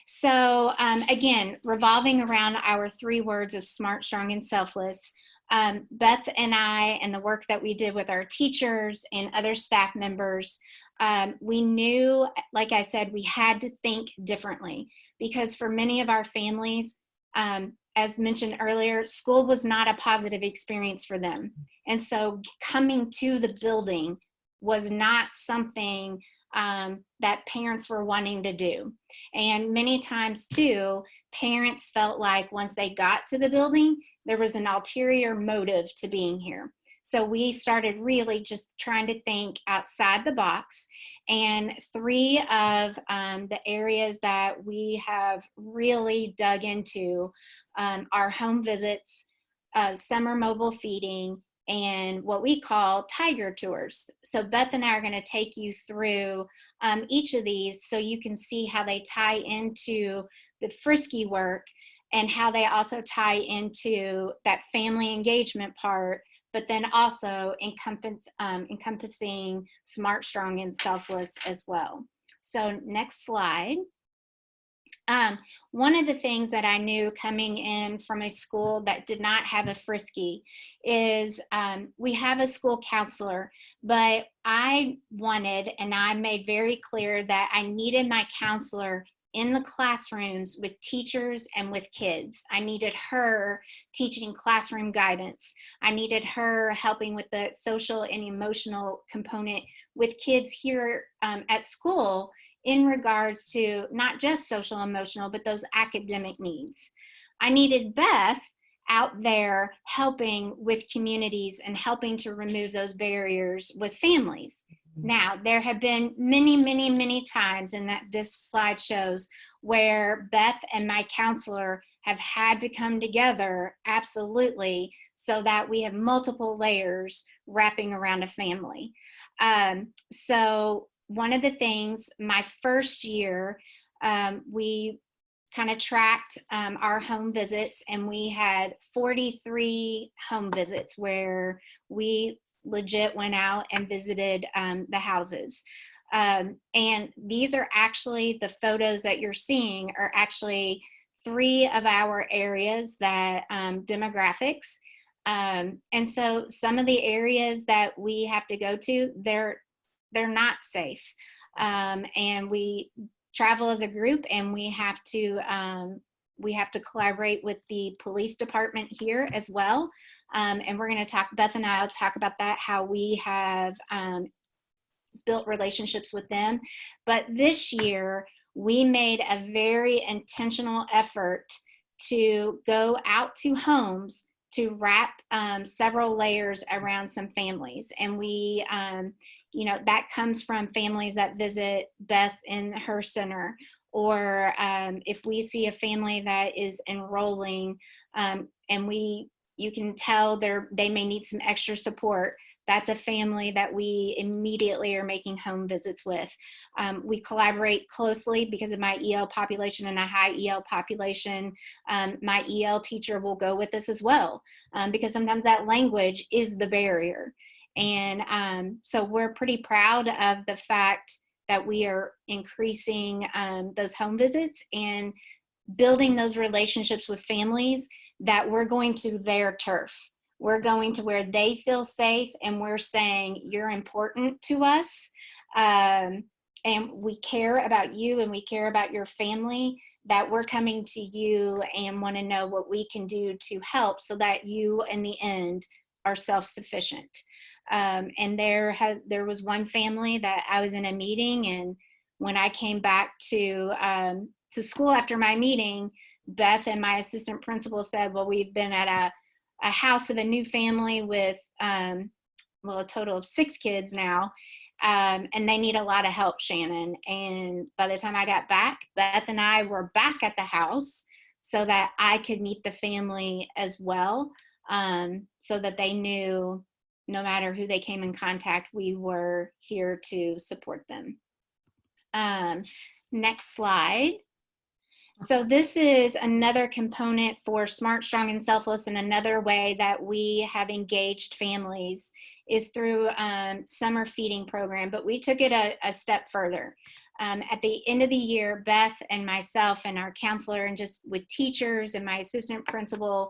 So again, revolving around our 3 words of smart, strong, and selfless, Beth and I, and the work that we did with our teachers and other staff members, we knew, like I said, we had to think differently, because for many of our families, as mentioned earlier, school was not a positive experience for them. And so coming to the building was not something that parents were wanting to do. And many times too, parents felt like once they got to the building, there was an ulterior motive to being here. So we started really just trying to think outside the box And three of the areas that we have really dug into are home visits, summer mobile feeding, and what we call tiger tours. So Beth and I are going to take you through each of these so you can see how they tie into the frisky work and how they also tie into that family engagement part, but then also encompassing smart, strong, and selfless as well. So next slide. One of the things that I knew coming in from a school that did not have a frisky is we have a school counselor, but I wanted, and I made very clear that I needed my counselor in the classrooms with teachers and with kids. I needed her teaching classroom guidance. I needed her helping with the social and emotional component with kids here at school in regards to not just social emotional, but those academic needs. I needed Beth out there helping with communities and helping to remove those barriers with families. Now, there have been many, many, many times, and that this slide shows, where Beth and my counselor have had to come together, absolutely, so that we have multiple layers wrapping around a family. So one of the things, my first year, we kind of tracked our home visits, and we had 43 home visits where we legit went out and visited the houses. And these are actually, the photos that you're seeing are actually 3 of our areas that demographics. And so some of the areas that we have to go to, they're not safe. And we travel as a group, and we have to collaborate with the police department here as well. And we're going to talk, Beth and I will talk about that, how we have built relationships with them. But this year, we made a very intentional effort to go out to homes to wrap several layers around some families. And we, you know, that comes from families that visit Beth in her center, or if we see a family that is enrolling and you can tell they may need some extra support, that's a family that we immediately are making home visits with. We collaborate closely because of my EL population and a high EL population. My EL teacher will go with us as well, because sometimes that language is the barrier. And so we're pretty proud of the fact that we are increasing those home visits and building those relationships with families, that we're going to their turf. We're going to where they feel safe, and we're saying, you're important to us, and we care about you, and we care about your family, that we're coming to you and want to know what we can do to help so that you, in the end, are self-sufficient. And there was one family that I was in a meeting, and when I came back to school after my meeting, Beth and my assistant principal said, well, we've been at a house of a new family with, a total of 6 kids now, and they need a lot of help, Shannon. And by the time I got back, Beth and I were back at the house so that I could meet the family as well, so that they knew no matter who they came in contact, we were here to support them. Next slide. So this is another component for Smart, Strong, and Selfless, and another way that we have engaged families is through summer feeding program, but we took it a step further. At the end of the year, Beth and myself and our counselor, and just with teachers and my assistant principal,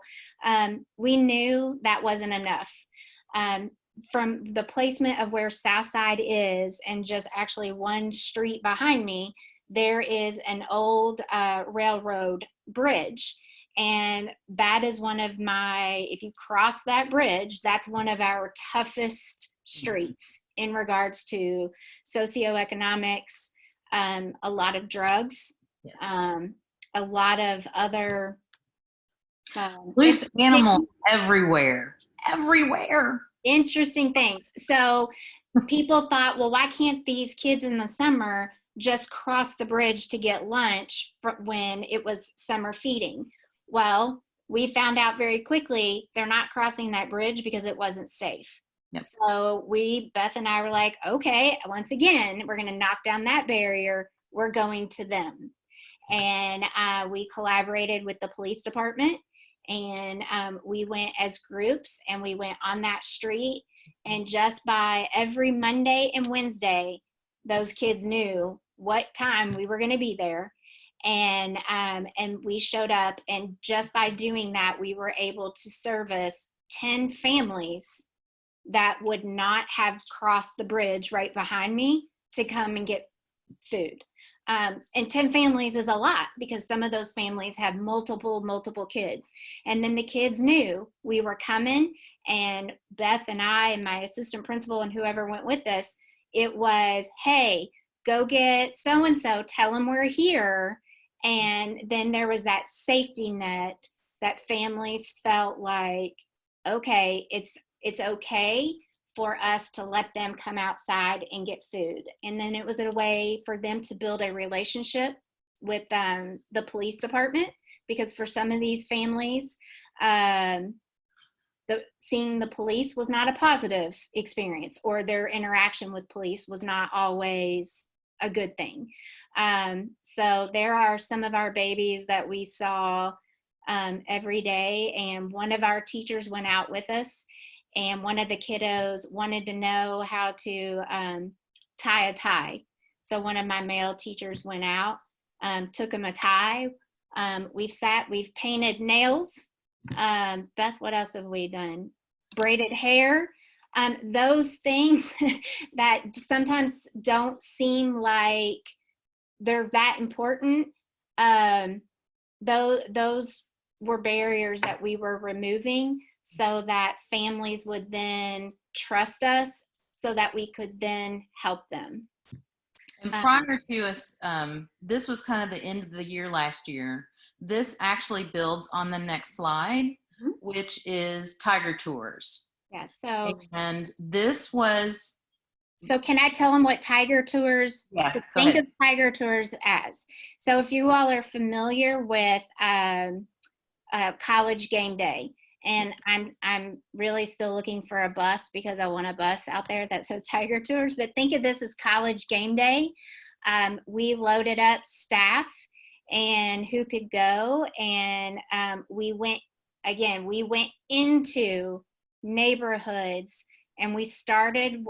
we knew that wasn't enough. From the placement of where Southside is, and just actually one street behind me, there is an old railroad bridge. And that is one of if you cross that bridge, that's one of our toughest streets in regards to socioeconomics, a lot of drugs, Yes. a lot of other Loose animals everywhere. interesting things. So people thought, well, why can't these kids in the summer just cross the bridge to get lunch when it was summer feeding? Well, we found out very quickly they're not crossing that bridge because it wasn't safe. Yep. So Beth and I were like, okay, once again, we're going to knock down that barrier. We're going to them. And we collaborated with the police department, and we went as groups, and we went on that street. And just by every Monday and Wednesday, those kids knew what time we were going to be there. And we showed up, and just by doing that, we were able to service 10 families that would not have crossed the bridge right behind me to come and get food. And 10 families is a lot, because some of those families have multiple kids. And then the kids knew we were coming, and Beth and I and my assistant principal and whoever went with us, it was, hey, go get so-and-so, tell them we're here. And then there was that safety net that families felt like, okay, it's okay for us to let them come outside and get food. And then it was a way for them to build a relationship with the police department, because for some of these families, seeing the police was not a positive experience, or their interaction with police was not always a good thing. So there are some of our babies that we saw every day, and one of our teachers went out with us, and one of the kiddos wanted to know how to tie a tie. So one of my male teachers went out, took him a tie. We've painted nails. Beth, what else have we done? Braided hair. Those things that sometimes don't seem like they're that important. Those were barriers that we were removing, so that families would then trust us, so that we could then help them. And prior to us, this was kind of the end of the year last year. This actually builds on the next slide, which is Tiger Tours. Yeah, so. And this was. So can I tell them what Tiger Tours, to think of Tiger Tours as? So if you all are familiar with College Game Day, and I'm really still looking for a bus, because I want a bus out there that says Tiger Tours, but think of this as College Game Day. We loaded up staff and who could go, and we went into neighborhoods, and we started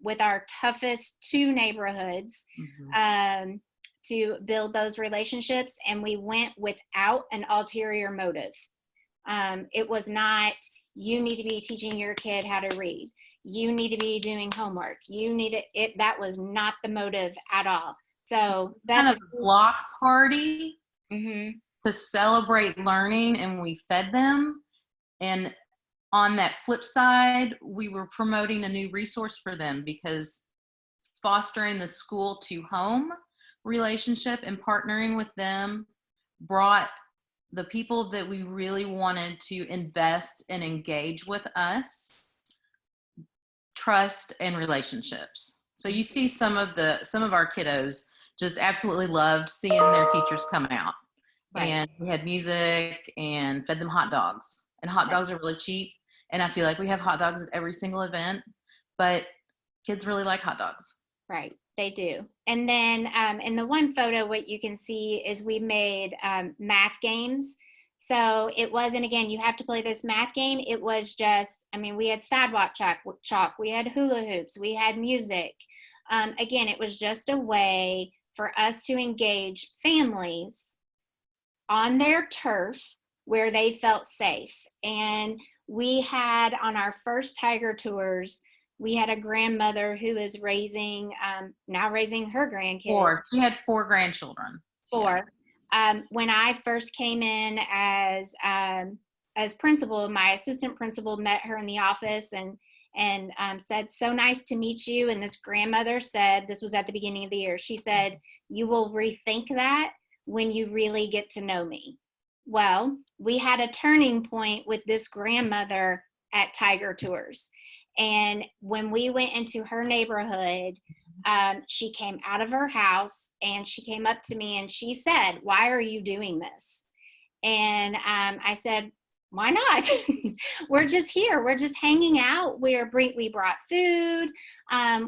with our toughest 2 neighborhoods to build those relationships, and we went without an ulterior motive. It was not, you need to be teaching your kid how to read, you need to be doing homework, that was not the motive at all. So kind of a block party to celebrate learning, and we fed them. And on that flip side, we were promoting a new resource for them, because fostering the school to home relationship and partnering with them brought the people that we really wanted to invest and engage with us trust and relationships. So you see some of our kiddos just absolutely loved seeing their teachers come out. Right. And we had music and fed them hot dogs, and hot dogs are really cheap. And I feel like we have hot dogs at every single event, but kids really like hot dogs. Right, they do. And then in the one photo, what you can see is we made math games. So it wasn't, again, you have to play this math game. It was just, we had sidewalk chalk, we had hula hoops, we had music. Again, it was just a way for us to engage families on their turf where they felt safe. And we had, on our first Tiger Tours, we had a grandmother who is now raising her grandkids. 4. She had 4 grandchildren. 4. Yeah. When I first came in as principal, my assistant principal met her in the office and said, "So nice to meet you." And this grandmother said, this was at the beginning of the year, she said, "You will rethink that when you really get to know me." Well, we had a turning point with this grandmother at Tiger Tours. And when we went into her neighborhood, she came out of her house and she came up to me and she said, "Why are you doing this?" And I said, "Why not? We're just here. We're just hanging out. We brought food.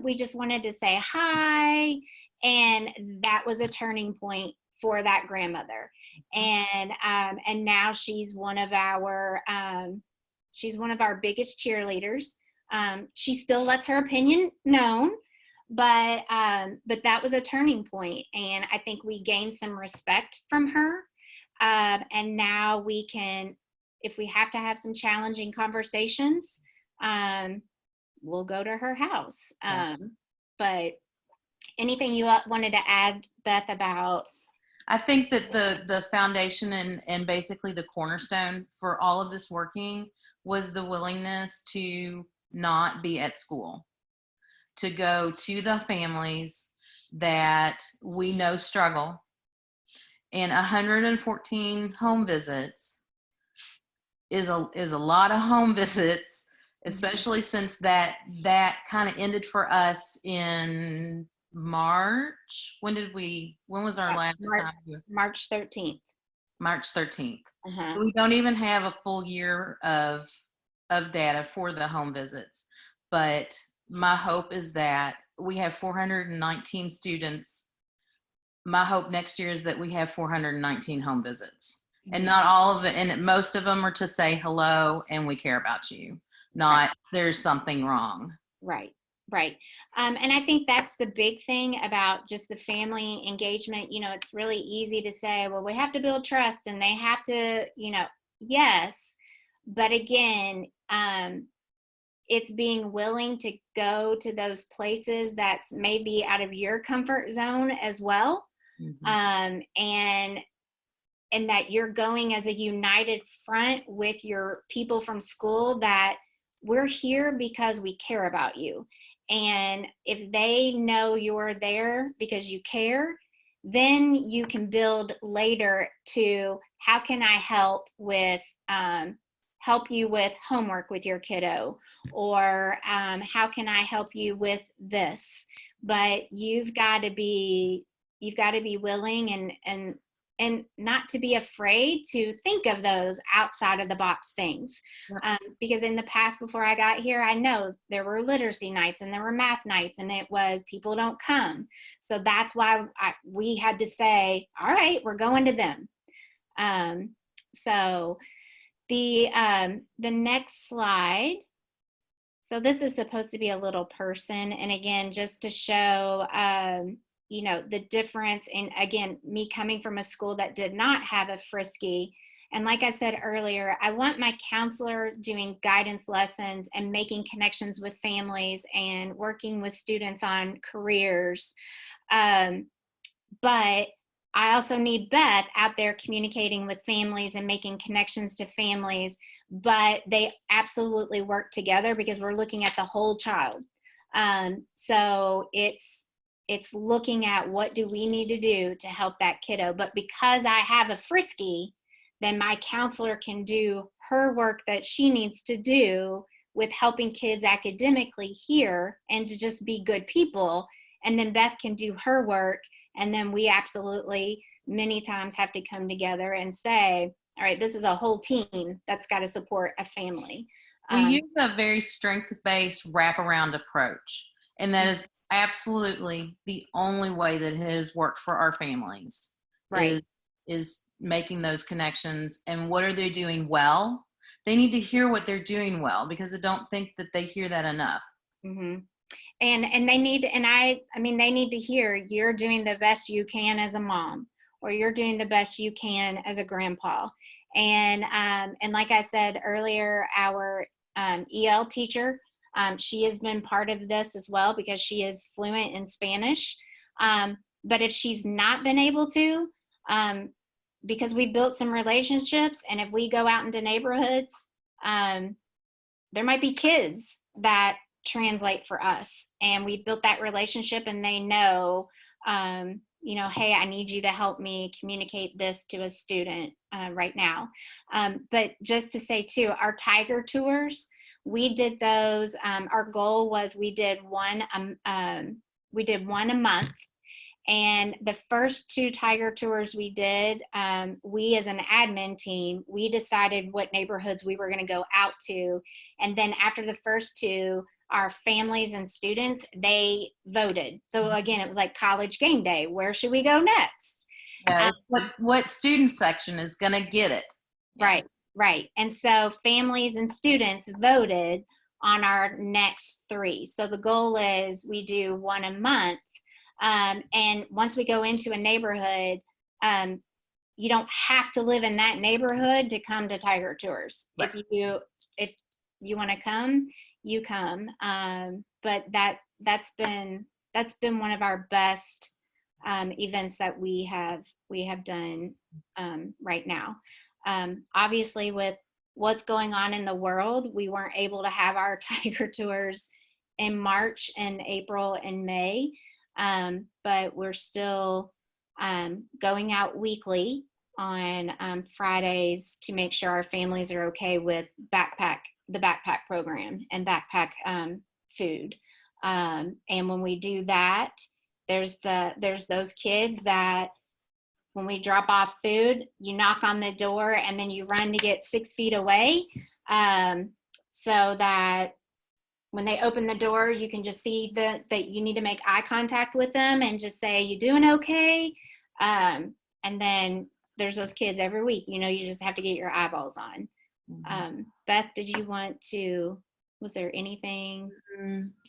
We just wanted to say hi." And that was a turning point for that grandmother. And now she's one of our biggest cheerleaders. She still lets her opinion known, but that was a turning point, and I think we gained some respect from her. And now we can, if we have to have some challenging conversations, we'll go to her house. But anything you wanted to add, Beth, about? I think that the foundation and basically the cornerstone for all of this working was the willingness to not be at school, to go to the families that we know struggle. And 114 home visits is a lot of home visits, especially since that kind of ended for us in March. When was our last time? March 13th. March 13th. Uh-huh. We don't even have a full year of data for the home visits. But my hope is that we have 419 students. My hope next year is that we have 419 home visits. And not all of it, and most of them are to say hello and we care about you, not there's something wrong. Right. And I think that's the big thing about just the family engagement. It's really easy to say, well, we have to build trust and they have to, yes. But again, it's being willing to go to those places that's maybe out of your comfort zone as well. And that you're going as a united front with your people from school, that we're here because we care about you. And if they know you're there because you care, then you can build later to how can I help you with homework with your kiddo, or how can I help you with this? But you've got to be willing and not to be afraid to think of those outside of the box things. Because in the past, before I got here, I know there were literacy nights and there were math nights, and it was people don't come. So that's why we had to say, all right, we're going to them. So the next slide. So this is supposed to be a little person. And again, just to show, the difference in, again, me coming from a school that did not have a frisky. And like I said earlier, I want my counselor doing guidance lessons and making connections with families and working with students on careers. But I also need Beth out there communicating with families and making connections to families, but they absolutely work together because we're looking at the whole child. So it's looking at what do we need to do to help that kiddo. But because I have a frisky, then my counselor can do her work that she needs to do with helping kids academically here and to just be good people. And then Beth can do her work. And then we absolutely many times have to come together and say, all right, this is a whole team that's got to support a family. We use a very strength-based wraparound approach. And that is absolutely the only way that it has worked for our families. Right. Is making those connections. And what are they doing well? They need to hear what they're doing well, because I don't think that they hear that enough. Mm-hmm. And they need, and I mean, they need to hear you're doing the best you can as a mom, or you're doing the best you can as a grandpa. And like I said earlier, our EL teacher, she has been part of this as well because she is fluent in Spanish. But if she's not been able to, because we built some relationships, and if we go out into neighborhoods, there might be kids that translate for us, and we built that relationship, and they know, hey, I need you to help me communicate this to a student right now. But just to say too, our Tiger tours, We did those. Our goal was we did one a month. And the first 2 Tiger tours we did, we as an admin team, we decided what neighborhoods we were going to go out to. And then after the first 2, our families and students, they voted. So again, it was like college game day. Where should we go next? Yeah, it's what student section is going to get it. Yeah. Right. And so families and students voted on our next 3. So the goal is we do one a month. And once we go into a neighborhood, you don't have to live in that neighborhood to come to Tiger Tours. Right. If you want to come, you come. But that's been one of our best events that we have done right now. Obviously, with what's going on in the world, we weren't able to have our Tiger Tours in March and April and May. But we're still going out weekly on Fridays to make sure our families are okay with the backpack program and backpack food. And when we do that, there's those kids that when we drop off food, you knock on the door and then you run to get 6 feet away, so that when they open the door, you can just see that you need to make eye contact with them and just say, "You doing okay?" And then there's those kids every week. You just have to get your eyeballs on. Beth, did you want to? Was there anything?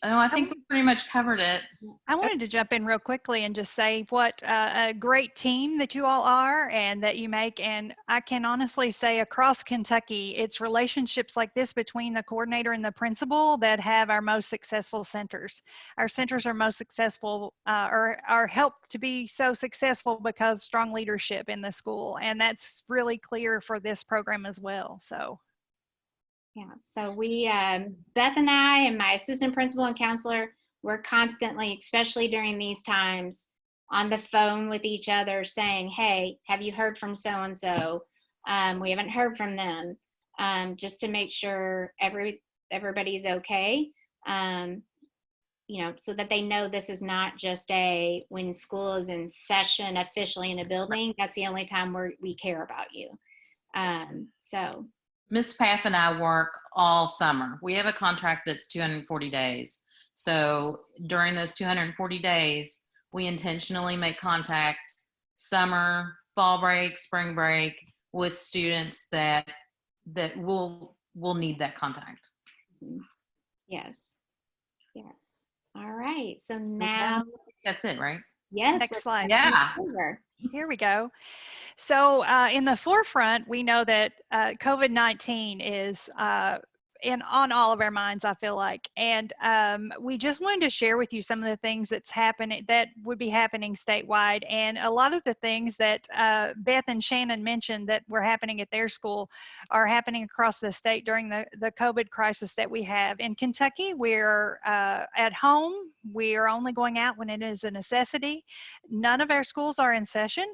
Oh, I think we pretty much covered it. I wanted to jump in real quickly and just say what a great team that you all are and that you make. And I can honestly say across Kentucky, it's relationships like this between the coordinator and the principal that have our most successful centers. Our centers are most successful or are helped to be so successful because strong leadership in the school. And that's really clear for this program as well. So. Yeah, so we, Beth and I and my assistant principal and counselor, we're constantly, especially during these times, on the phone with each other saying, "Hey, have you heard from so-and-so? We haven't heard from them," just to make sure everybody's okay, so that they know this is not just when school is in session officially in a building, that's the only time we care about you. So. Miss Paff and I work all summer. We have a contract that's 240 days. So during those 240 days, we intentionally make contact summer, fall break, spring break with students that will need that contact. Yes. All right. So now that's it, right? Yes. Next slide. Yeah. Here we go. So in the forefront, we know that COVID-19 is on all of our minds, I feel like. And we just wanted to share with you some of the things that would be happening statewide. And a lot of the things that Beth and Shannon mentioned that were happening at their school are happening across the state during the COVID crisis that we have. In Kentucky, we're at home. We are only going out when it is a necessity. None of our schools are in session,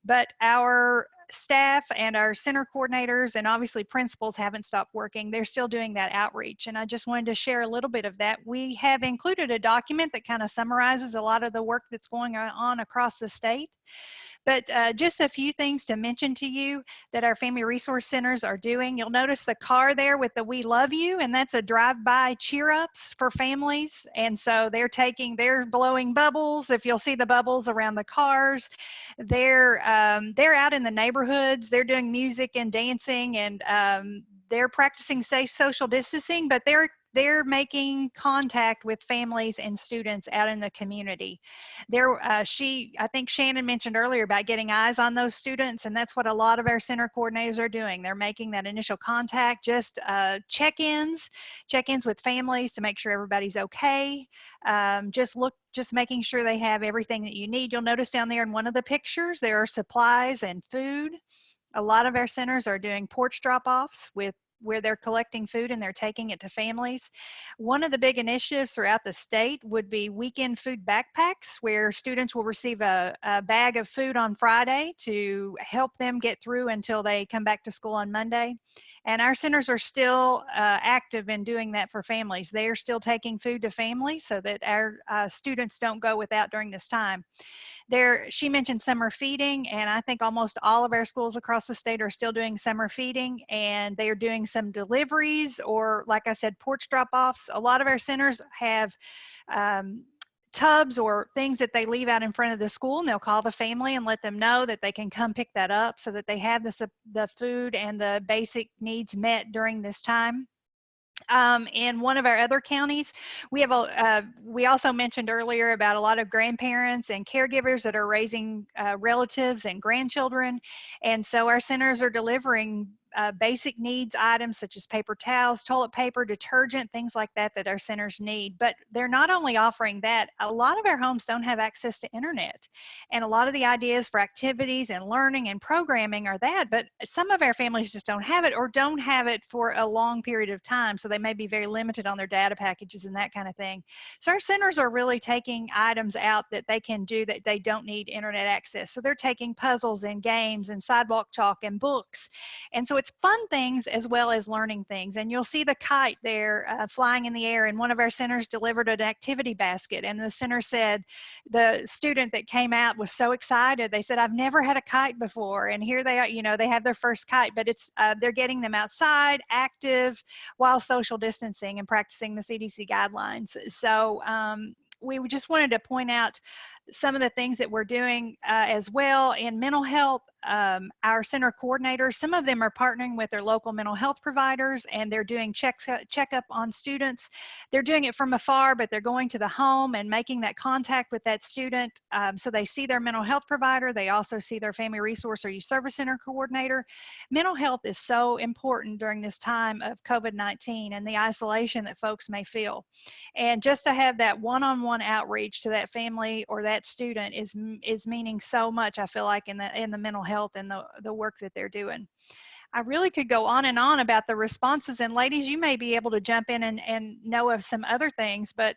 but our staff and our center coordinators and obviously principals haven't stopped working. They're still doing that outreach. And I just wanted to share a little bit of that. We have included a document that kind of summarizes a lot of the work that's going on across the state. But just a few things to mention to you that our family resource centers are doing. You'll notice the car there with the "We Love You," and that's a drive-by cheer-ups for families. And so they're blowing bubbles. If you'll see the bubbles around the cars, they're out in the neighborhoods. They're doing music and dancing, and they're practicing safe social distancing, but they're making contact with families and students out in the community. I think Shannon mentioned earlier about getting eyes on those students, and that's what a lot of our center coordinators are doing. They're making that initial contact, just check-ins with families to make sure everybody's okay. Just making sure they have everything that you need. You'll notice down there in one of the pictures, there are supplies and food. A lot of our centers are doing porch drop-offs with where they're collecting food and they're taking it to families. One of the big initiatives throughout the state would be weekend food backpacks, where students will receive a bag of food on Friday to help them get through until they come back to school on Monday. And our centers are still active in doing that for families. They are still taking food to families so that our students don't go without during this time. She mentioned summer feeding, and I think almost all of our schools across the state are still doing summer feeding, and they are doing some deliveries or, like I said, porch drop-offs. A lot of our centers have tubs or things that they leave out in front of the school, and they'll call the family and let them know that they can come pick that up so that they have the food and the basic needs met during this time. In one of our other counties, we have we also mentioned earlier about a lot of grandparents and caregivers that are raising relatives and grandchildren. And so our centers are delivering basic needs items such as paper towels, toilet paper, detergent, things like that that our centers need. But they're not only offering that, a lot of our homes don't have access to internet. And a lot of the ideas for activities and learning and programming are that, but some of our families just don't have it or don't have it for a long period of time. So they may be very limited on their data packages and that kind of thing. So our centers are really taking items out that they can do that they don't need internet access. So they're taking puzzles and games and sidewalk chalk and books. And so it's fun things as well as learning things. And you'll see the kite there flying in the air. And one of our centers delivered an activity basket. And the center said the student that came out was so excited. They said, I've never had a kite before. And here they are, you know, they have their first kite, but it's they're getting them outside, active, while social distancing and practicing the CDC guidelines. So we just wanted to point out some of the things that we're doing as well in mental health. Our center coordinators, some of them are partnering with their local mental health providers, and they're doing checkup on students. They're doing it from afar, but they're going to the home and making that contact with that student. So they see their mental health provider. They also see their family resource or youth service center coordinator. Mental health is so important during this time of COVID-19 and the isolation that folks may feel. And just to have that one-on-one outreach to that family or that student is meaning so much, I feel like, in the mental health and the work that they're doing. I really could go on and on about the responses, and ladies, you may be able to jump in and know of some other things, but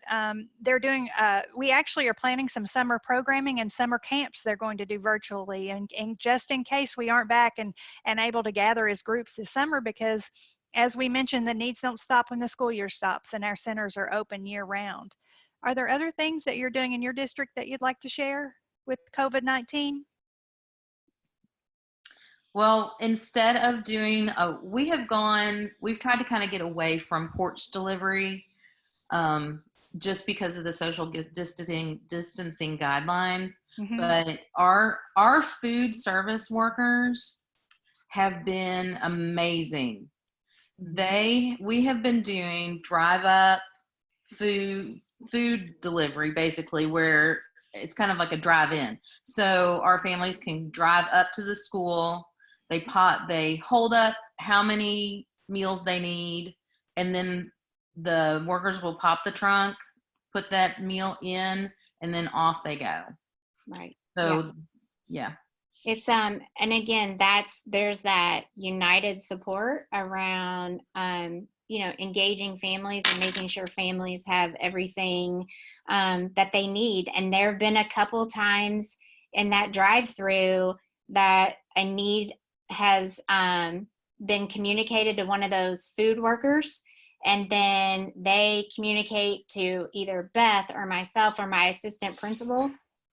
they're doing, we actually are planning some summer programming and summer camps they're going to do virtually, and just in case we aren't back and able to gather as groups this summer, because as we mentioned, the needs don't stop when the school year stops, and our centers are open year round. Are there other things that you're doing in your district that you'd like to share with COVID-19? Well, instead of doing, we've tried to kind of get away from porch delivery just because of the social distancing guidelines. Mm-hmm. But our food service workers have been amazing. We have been doing drive up food delivery, basically, where it's kind of like a drive-in. So our families can drive up to the school. They hold up how many meals they need, and then the workers will pop the trunk, put that meal in, and then off they go. Right. So, yeah. It's and again, there's that united support around engaging families and making sure families have everything that they need. And there have been a couple times in that drive-through that a need has been communicated to one of those food workers, and then they communicate to either Beth or myself or my assistant principal,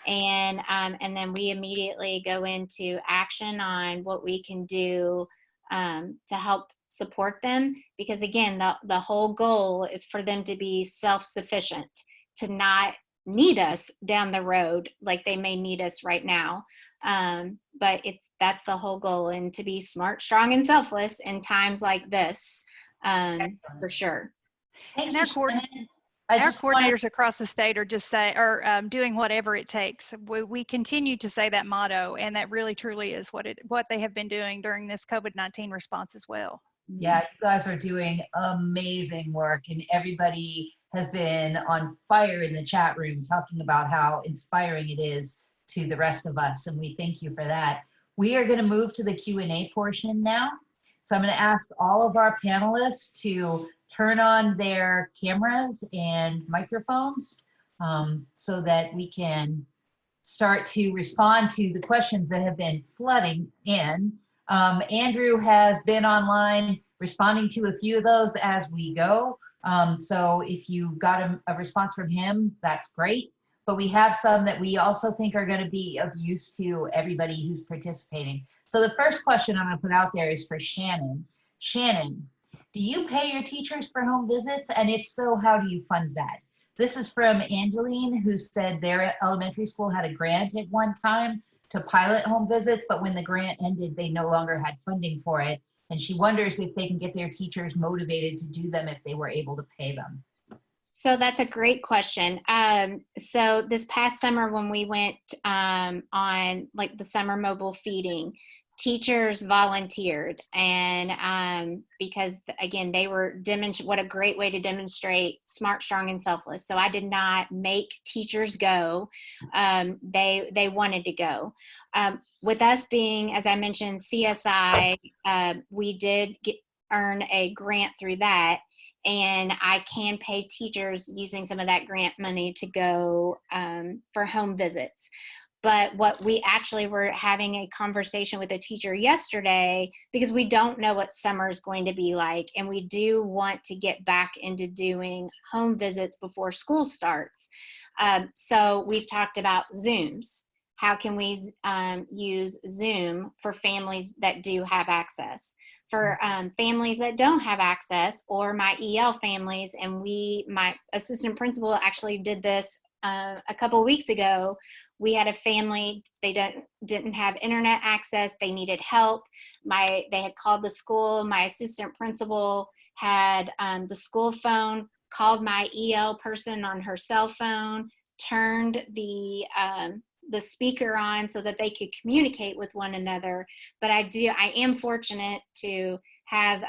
and then we immediately go into action on what we can do to help support them, because again, the whole goal is for them to be self-sufficient, to not need us down the road like they may need us right now. But that's the whole goal, and to be smart, strong, and selfless in times like this, for sure. Thank And you, our Shannon. coordinators across the state are doing whatever it takes. We continue to say that motto, and that really truly is what they have been doing during this COVID-19 response as well. Yeah, you guys are doing amazing work, and everybody has been on fire in the chat room talking about how inspiring it is to the rest of us, and we thank you for that. We are going to move to the Q&A portion now. So I'm going to ask all of our panelists to turn on their cameras and microphones so that we can start to respond to the questions that have been flooding in. Andrew has been online responding to a few of those as we go. So if you got a response from him, that's great. But we have some that we also think are going to be of use to everybody who's participating. So the first question I'm going to put out there is for Shannon. Shannon, do you pay your teachers for home visits? And if so, how do you fund that? This is from Angeline, who said their elementary school had a grant at one time to pilot home visits, but when the grant ended, they no longer had funding for it. And she wonders if they can get their teachers motivated to do them if they were able to pay them. So that's a great question. So this past summer when we went on like the summer mobile feeding, teachers volunteered, and because again, they were what a great way to demonstrate smart, strong, and selfless. So I did not make teachers go. They wanted to go. With us being, as I mentioned, CSI, we did earn a grant through that. And I can pay teachers using some of that grant money to go for home visits. But what we actually were having a conversation with a teacher yesterday, because we don't know what summer is going to be like. And we do want to get back into doing home visits before school starts. So we've talked about Zooms. How can we use Zoom for families that do have access? For families that don't have access, or my EL families, and my assistant principal actually did this a couple weeks ago. We had a family, they didn't have internet access, they needed help. They had called the school, my assistant principal had the school phone, called my EL person on her cell phone, turned the speaker on so that they could communicate with one another. But I am fortunate to have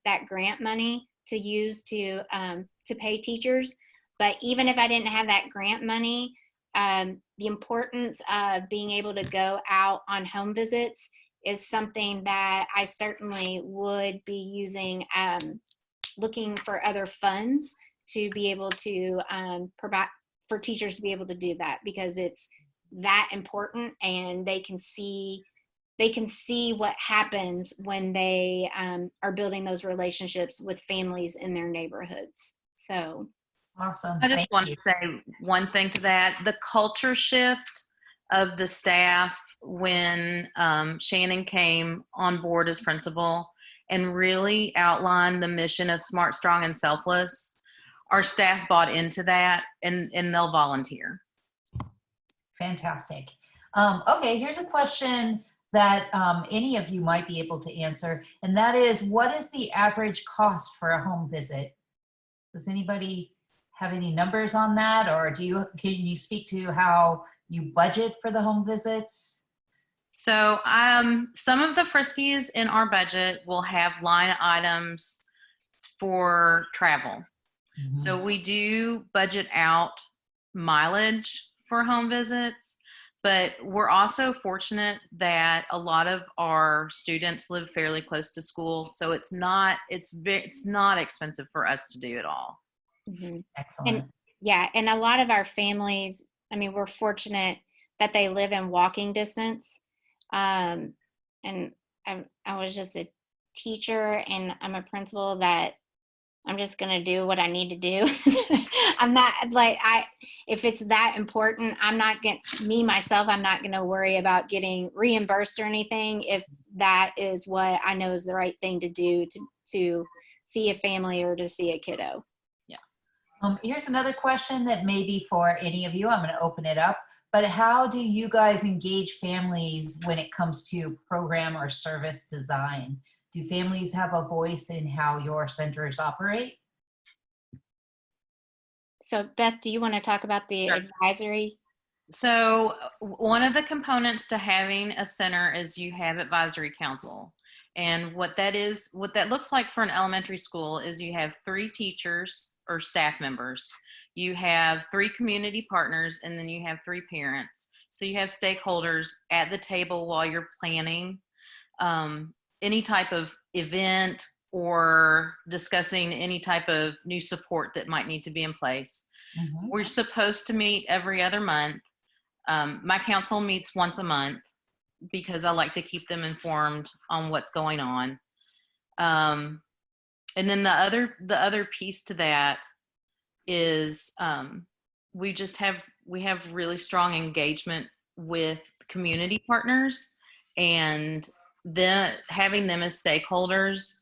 that grant money to use to pay teachers. But even if I didn't have that grant money, the importance of being able to go out on home visits is something that I certainly would be using, looking for other funds to be able to provide for teachers to be able to do that, because it's that important, and they can see what happens when they are building those relationships with families in their neighborhoods. So awesome. I just Thank want you. to say one thing to that. The culture shift of the staff when Shannon came on board as principal and really outlined the mission of Smart, Strong, and Selfless, our staff bought into that, and they'll volunteer. Fantastic. Okay, here's a question that any of you might be able to answer, and that is, what is the average cost for a home visit? Does anybody have any numbers on that, or can you speak to how you budget for the home visits? So some of the FRCs in our budget will have line items for travel. Mm-hmm. So we do budget out mileage for home visits, but we're also fortunate that a lot of our students live fairly close to school, so it's not expensive for us to do it all. mm-hmm. Excellent. And a lot of our families, I mean, we're fortunate that they live in walking distance. And I was just a teacher, and I'm a principal that I'm just going to do what I need to do. I'm not if it's that important, I'm not going to worry about getting reimbursed or anything if that is what I know is the right thing to do to see a family or to see a kiddo. Yeah. Here's another question that may be for any of you. I'm going to open it up. But how do you guys engage families when it comes to program or service design? Do families have a voice in how your centers operate? So Beth, do you want to talk about the Sure. advisory? So one of the components to having a center is you have advisory council. And what that looks like for an elementary school is you have 3 teachers or staff members. You have 3 community partners, and then you have 3 parents. So you have stakeholders at the table while you're planning any type of event or discussing any type of new support that might need to be in place. Mhm. We're supposed to meet every other month. My council meets once a month because I like to keep them informed on what's going on. And then the other piece to that is we have really strong engagement with community partners, and having them as stakeholders.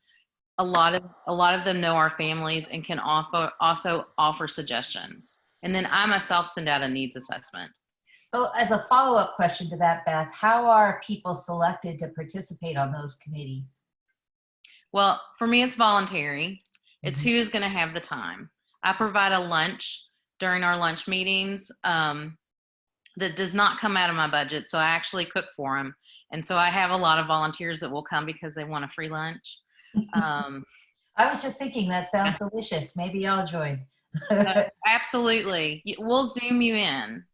A lot of them know our families and can also offer suggestions. And then I myself send out a needs assessment. So as a follow-up question to that, Beth, how are people selected to participate on those committees? Well, for me, it's voluntary. It's who is going to have the time. I provide a lunch during our lunch meetings that does not come out of my budget. So I actually cook for them. And so I have a lot of volunteers that will come because they want a free lunch. I was just thinking that sounds delicious. Maybe I'll join. Absolutely. We'll Zoom you in.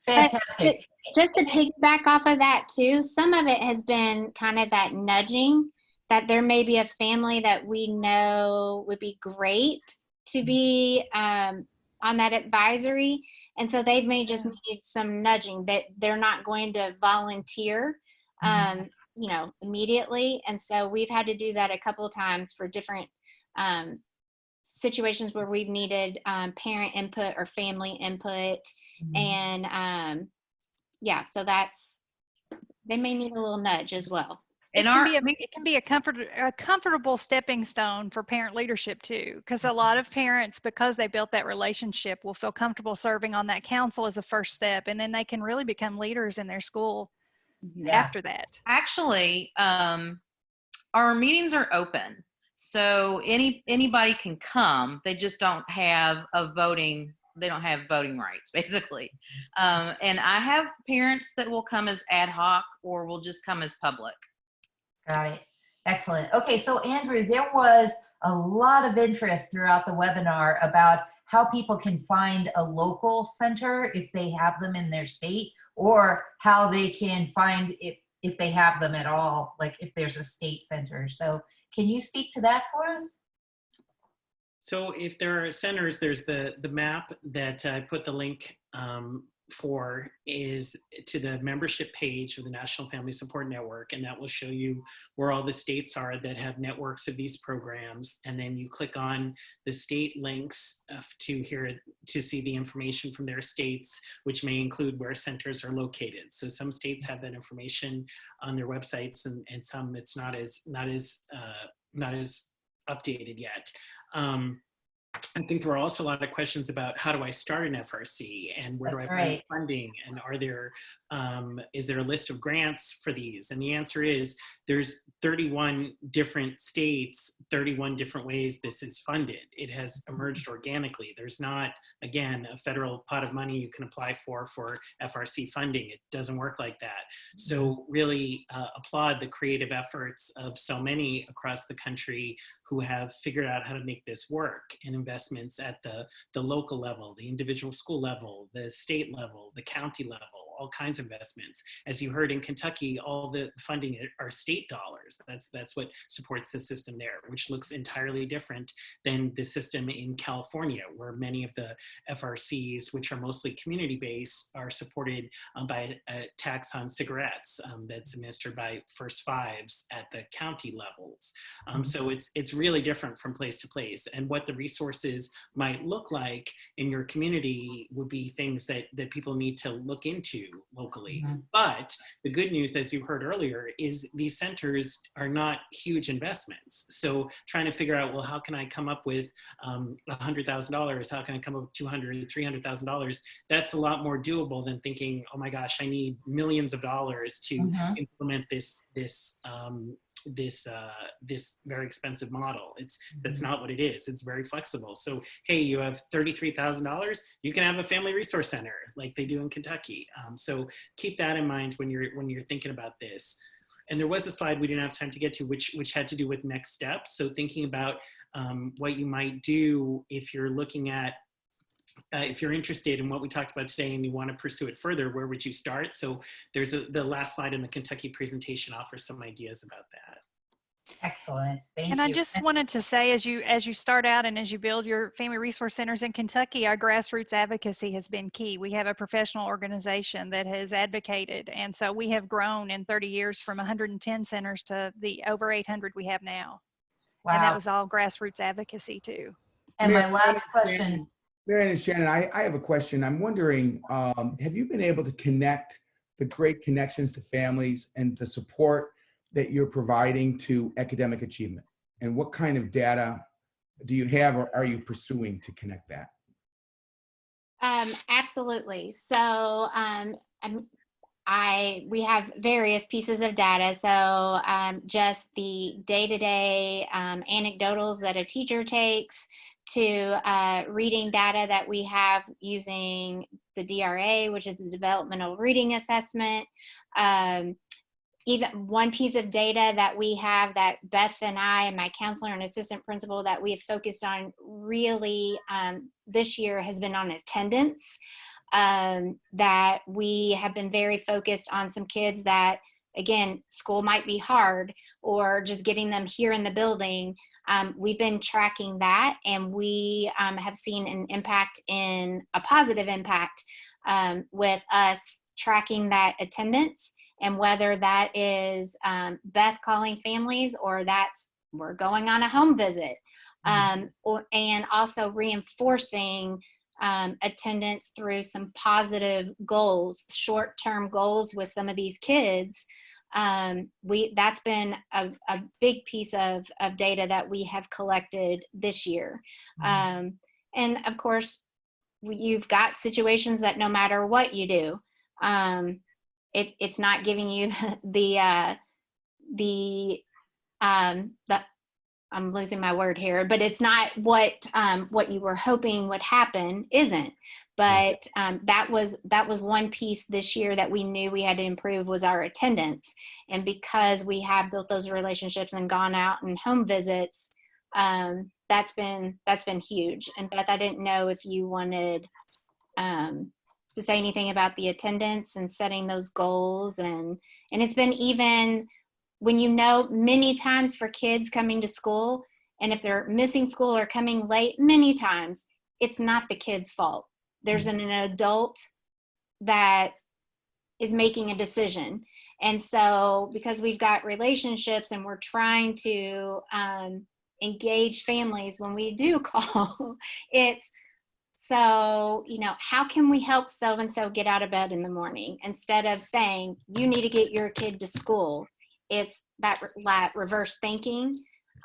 Fantastic. Just to piggyback off of that too, some of it has been kind of that nudging that there may be a family that we know would be great to be on that advisory. And so they may just need some nudging, that they're not going to volunteer, immediately. And so we've had to do that a couple of times for different situations where we've needed parent input or family input. And so they may need a little nudge as well. It can be a comfortable stepping stone for parent leadership too, because a lot of parents, because they built that relationship, will feel comfortable serving on that council as a first step, and then they can really become leaders in their school after that. Actually, our meetings are open, so anybody can come. They just don't have voting rights, basically. And I have parents that will come as ad hoc or will just come as public. Got it. Excellent. Okay, so Andrew, there was a lot of interest throughout the webinar about how people can find a local center if they have them in their state, or how they can find if they have them at all, like if there's a state center. So can you speak to that for us? So if there are centers, there's the map that I put the link for is to the membership page of the National Family Support Network, and that will show you where all the states are that have networks of these programs. And then you click on the state links to see the information from their states, which may include where centers are located. So some states have that information on their websites, and some it's not as updated yet. I think there are also a lot of questions about how do I start an FRC, and where do I find funding, and is there a list of grants for these? And the answer is there's 31 different states, 31 different ways this is funded. It has emerged organically. There's not, again, a federal pot of money you can apply for FRC funding. It doesn't work like that. So really applaud the creative efforts of so many across the country who have figured out how to make this work, and investments at the local level, the individual school level, the state level, the county level, all kinds of investments. As you heard in Kentucky, all the funding are state dollars. That's what supports the system there, which looks entirely different than the system in California, where many of the FRCs, which are mostly community-based, are supported by a tax on cigarettes that's administered by First Fives at the county levels. So it's really different from place to place. And what the resources might look like in your community would be things that people need to look into locally. But the good news, as you heard earlier, is these centers are not huge investments. So trying to figure out, well, how can I come up with $100,000? How can I come up with $200,000, $300,000? That's a lot more doable than thinking, oh my gosh, I need millions of dollars to implement this very expensive model. That's not what it is. It's very flexible. So, hey, you have $33,000, you can have a family resource center like they do in Kentucky. So keep that in mind when you're thinking about this. And there was a slide we didn't have time to get to, which had to do with next steps. So thinking about what you might do if you're looking at if you're interested in what we talked about today and you want to pursue it further, where would you start? So there's the last slide in the Kentucky presentation offers some ideas about that. Excellent. Thank And you. I just wanted to say, as you start out and as you build your family resource centers in Kentucky, our grassroots advocacy has been key. We have a professional organization that has advocated, and so we have grown in 30 years from 110 centers to the over 800 we have now. Wow. And that was all grassroots advocacy too. And my last question. Marianne and Shannon, I have a question. I'm wondering, have you been able to connect the great connections to families and the support that you're providing to academic achievement? And what kind of data do you have or are you pursuing to connect that? Absolutely. So we have various pieces of data. So just the day-to-day anecdotals that a teacher takes, to reading data that we have using the DRA, which is the Developmental Reading Assessment. Even one piece of data that we have that Beth and I and my counselor and assistant principal that we have focused on really this year has been on attendance. That we have been very focused on some kids that, again, school might be hard or just getting them here in the building. We've been tracking that, and we have seen an impact, in a positive impact, with us tracking that attendance, and whether that is Beth calling families or that's we're going on a home visit, and also reinforcing attendance through some positive goals, short-term goals with some of these kids. That's been a big piece of data that we have collected this year. And of course, you've got situations that no matter what you do, it's not giving you I'm losing my word here, but it's not what you were hoping would happen, isn't. But that was one piece this year that we knew we had to improve, was our attendance. And because we have built those relationships and gone out and home visits, that's been huge. And Beth, I didn't know if you wanted to say anything about the attendance and setting those goals. And it's been, even when many times for kids coming to school, and if they're missing school or coming late, many times it's not the kid's fault. There's an adult that is making a decision. And so because we've got relationships and we're trying to engage families when we do call, it's so, how can we help so-and-so get out of bed in the morning? Instead of saying, you need to get your kid to school, it's that reverse thinking.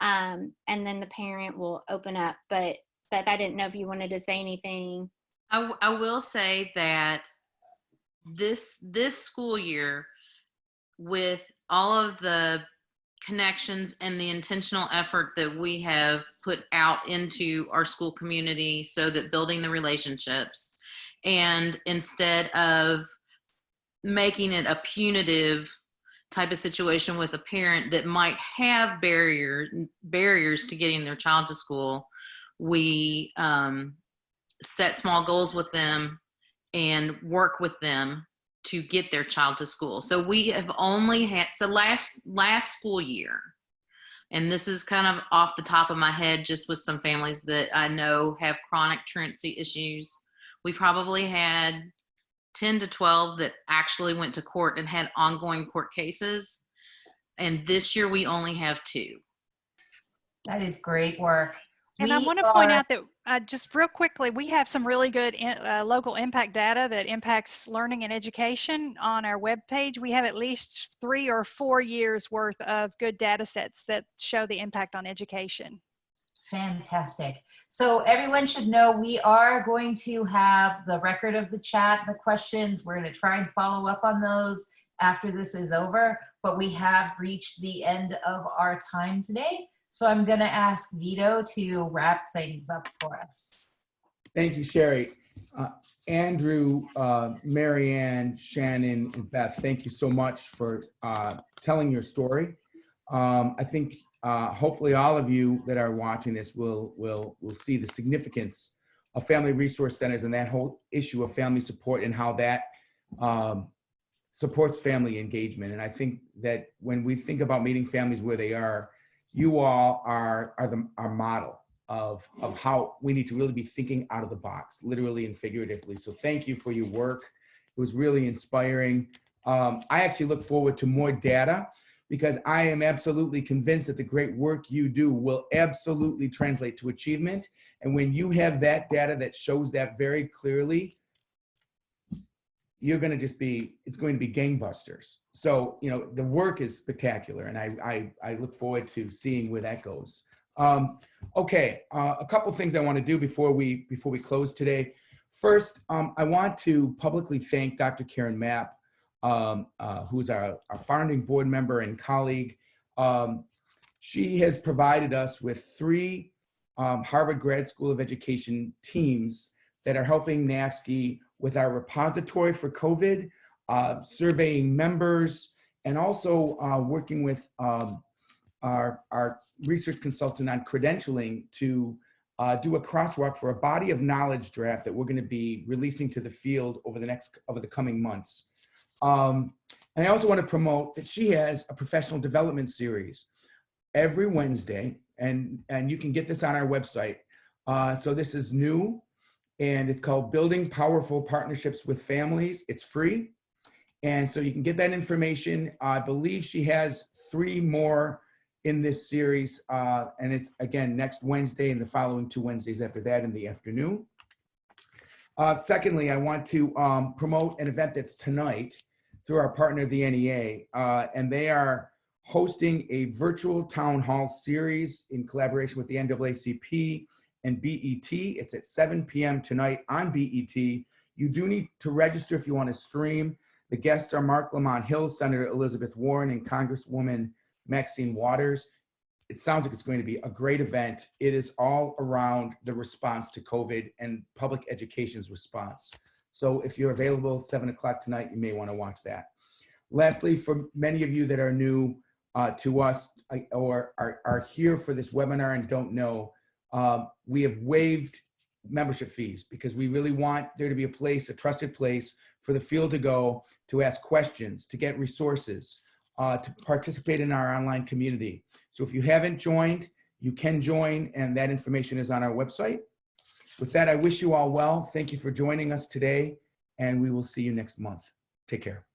And then the parent will open up. But I didn't know if you wanted to say anything. I will say that this school year, with all of the connections and the intentional effort that we have put out into our school community, so that building the relationships, and instead of making it a punitive type of situation with a parent that might have barriers to getting their child to school, we set small goals with them and work with them to get their child to school. So we have only had, last school year, and this is kind of off the top of my head, just with some families that I know have chronic truancy issues, we probably had 10 to 12 that actually went to court and had ongoing court cases. And this year we only have 2. That is great work. And I want to point out that just real quickly, we have some really good local impact data that impacts learning and education on our webpage. We have at least 3 or 4 years worth of good data sets that show the impact on education. Fantastic. So everyone should know we are going to have the record of the chat, the questions. We're going to try and follow up on those after this is over, but we have reached the end of our time today. So I'm going to ask Vito to wrap things up for us. Thank you, Sherry. Andrew, Marianne, Shannon, and Beth, thank you so much for telling your story. I think hopefully all of you that are watching this will see the significance of family resource centers and that whole issue of family support and how that supports family engagement. And I think that when we think about meeting families where they are, you all are our model of how we need to really be thinking out of the box, literally and figuratively. So thank you for your work. It was really inspiring. I actually look forward to more data, because I am absolutely convinced that the great work you do will absolutely translate to achievement. And when you have that data that shows that very clearly, you're going to just be, it's going to be gangbusters. So, you know, the work is spectacular, and I look forward to seeing where that goes. Okay, a couple things I want to do before we close today. First, I want to publicly thank Dr. Karen Mapp, who's our founding board member and colleague. She has provided us with 3 Harvard Grad School of Education teams that are helping NAFSCE with our repository for COVID, surveying members, and also working with our research consultant on credentialing to do a crosswalk for a body of knowledge draft that we're going to be releasing to the field over the coming months. And I also want to promote that she has a professional development series every Wednesday, and you can get this on our website. So this is new, and it's called Building Powerful Partnerships with Families. It's free, and so you can get that information. I believe she has 3 more in this series, and it's again next Wednesday and the following 2 Wednesdays after that in the afternoon. Secondly, I want to promote an event that's tonight through our partner, the NEA, and they are hosting a virtual town hall series in collaboration with the NAACP and BET. It's at 7 p.m. tonight on BET. You do need to register if you want to stream. The guests are Mark Lamont Hill, Senator Elizabeth Warren, and Congresswoman Maxine Waters. It sounds like it's going to be a great event. It is all around the response to COVID and public education's response. So if you're available at 7 o'clock tonight, you may want to watch that. Lastly, for many of you that are new to us or are here for this webinar and don't know, we have waived membership fees because we really want there to be a place, a trusted place for the field to go to ask questions, to get resources, to participate in our online community. So if you haven't joined, you can join, and that information is on our website. With that, I wish you all well. Thank you for joining us today, and we will see you next month. Take care.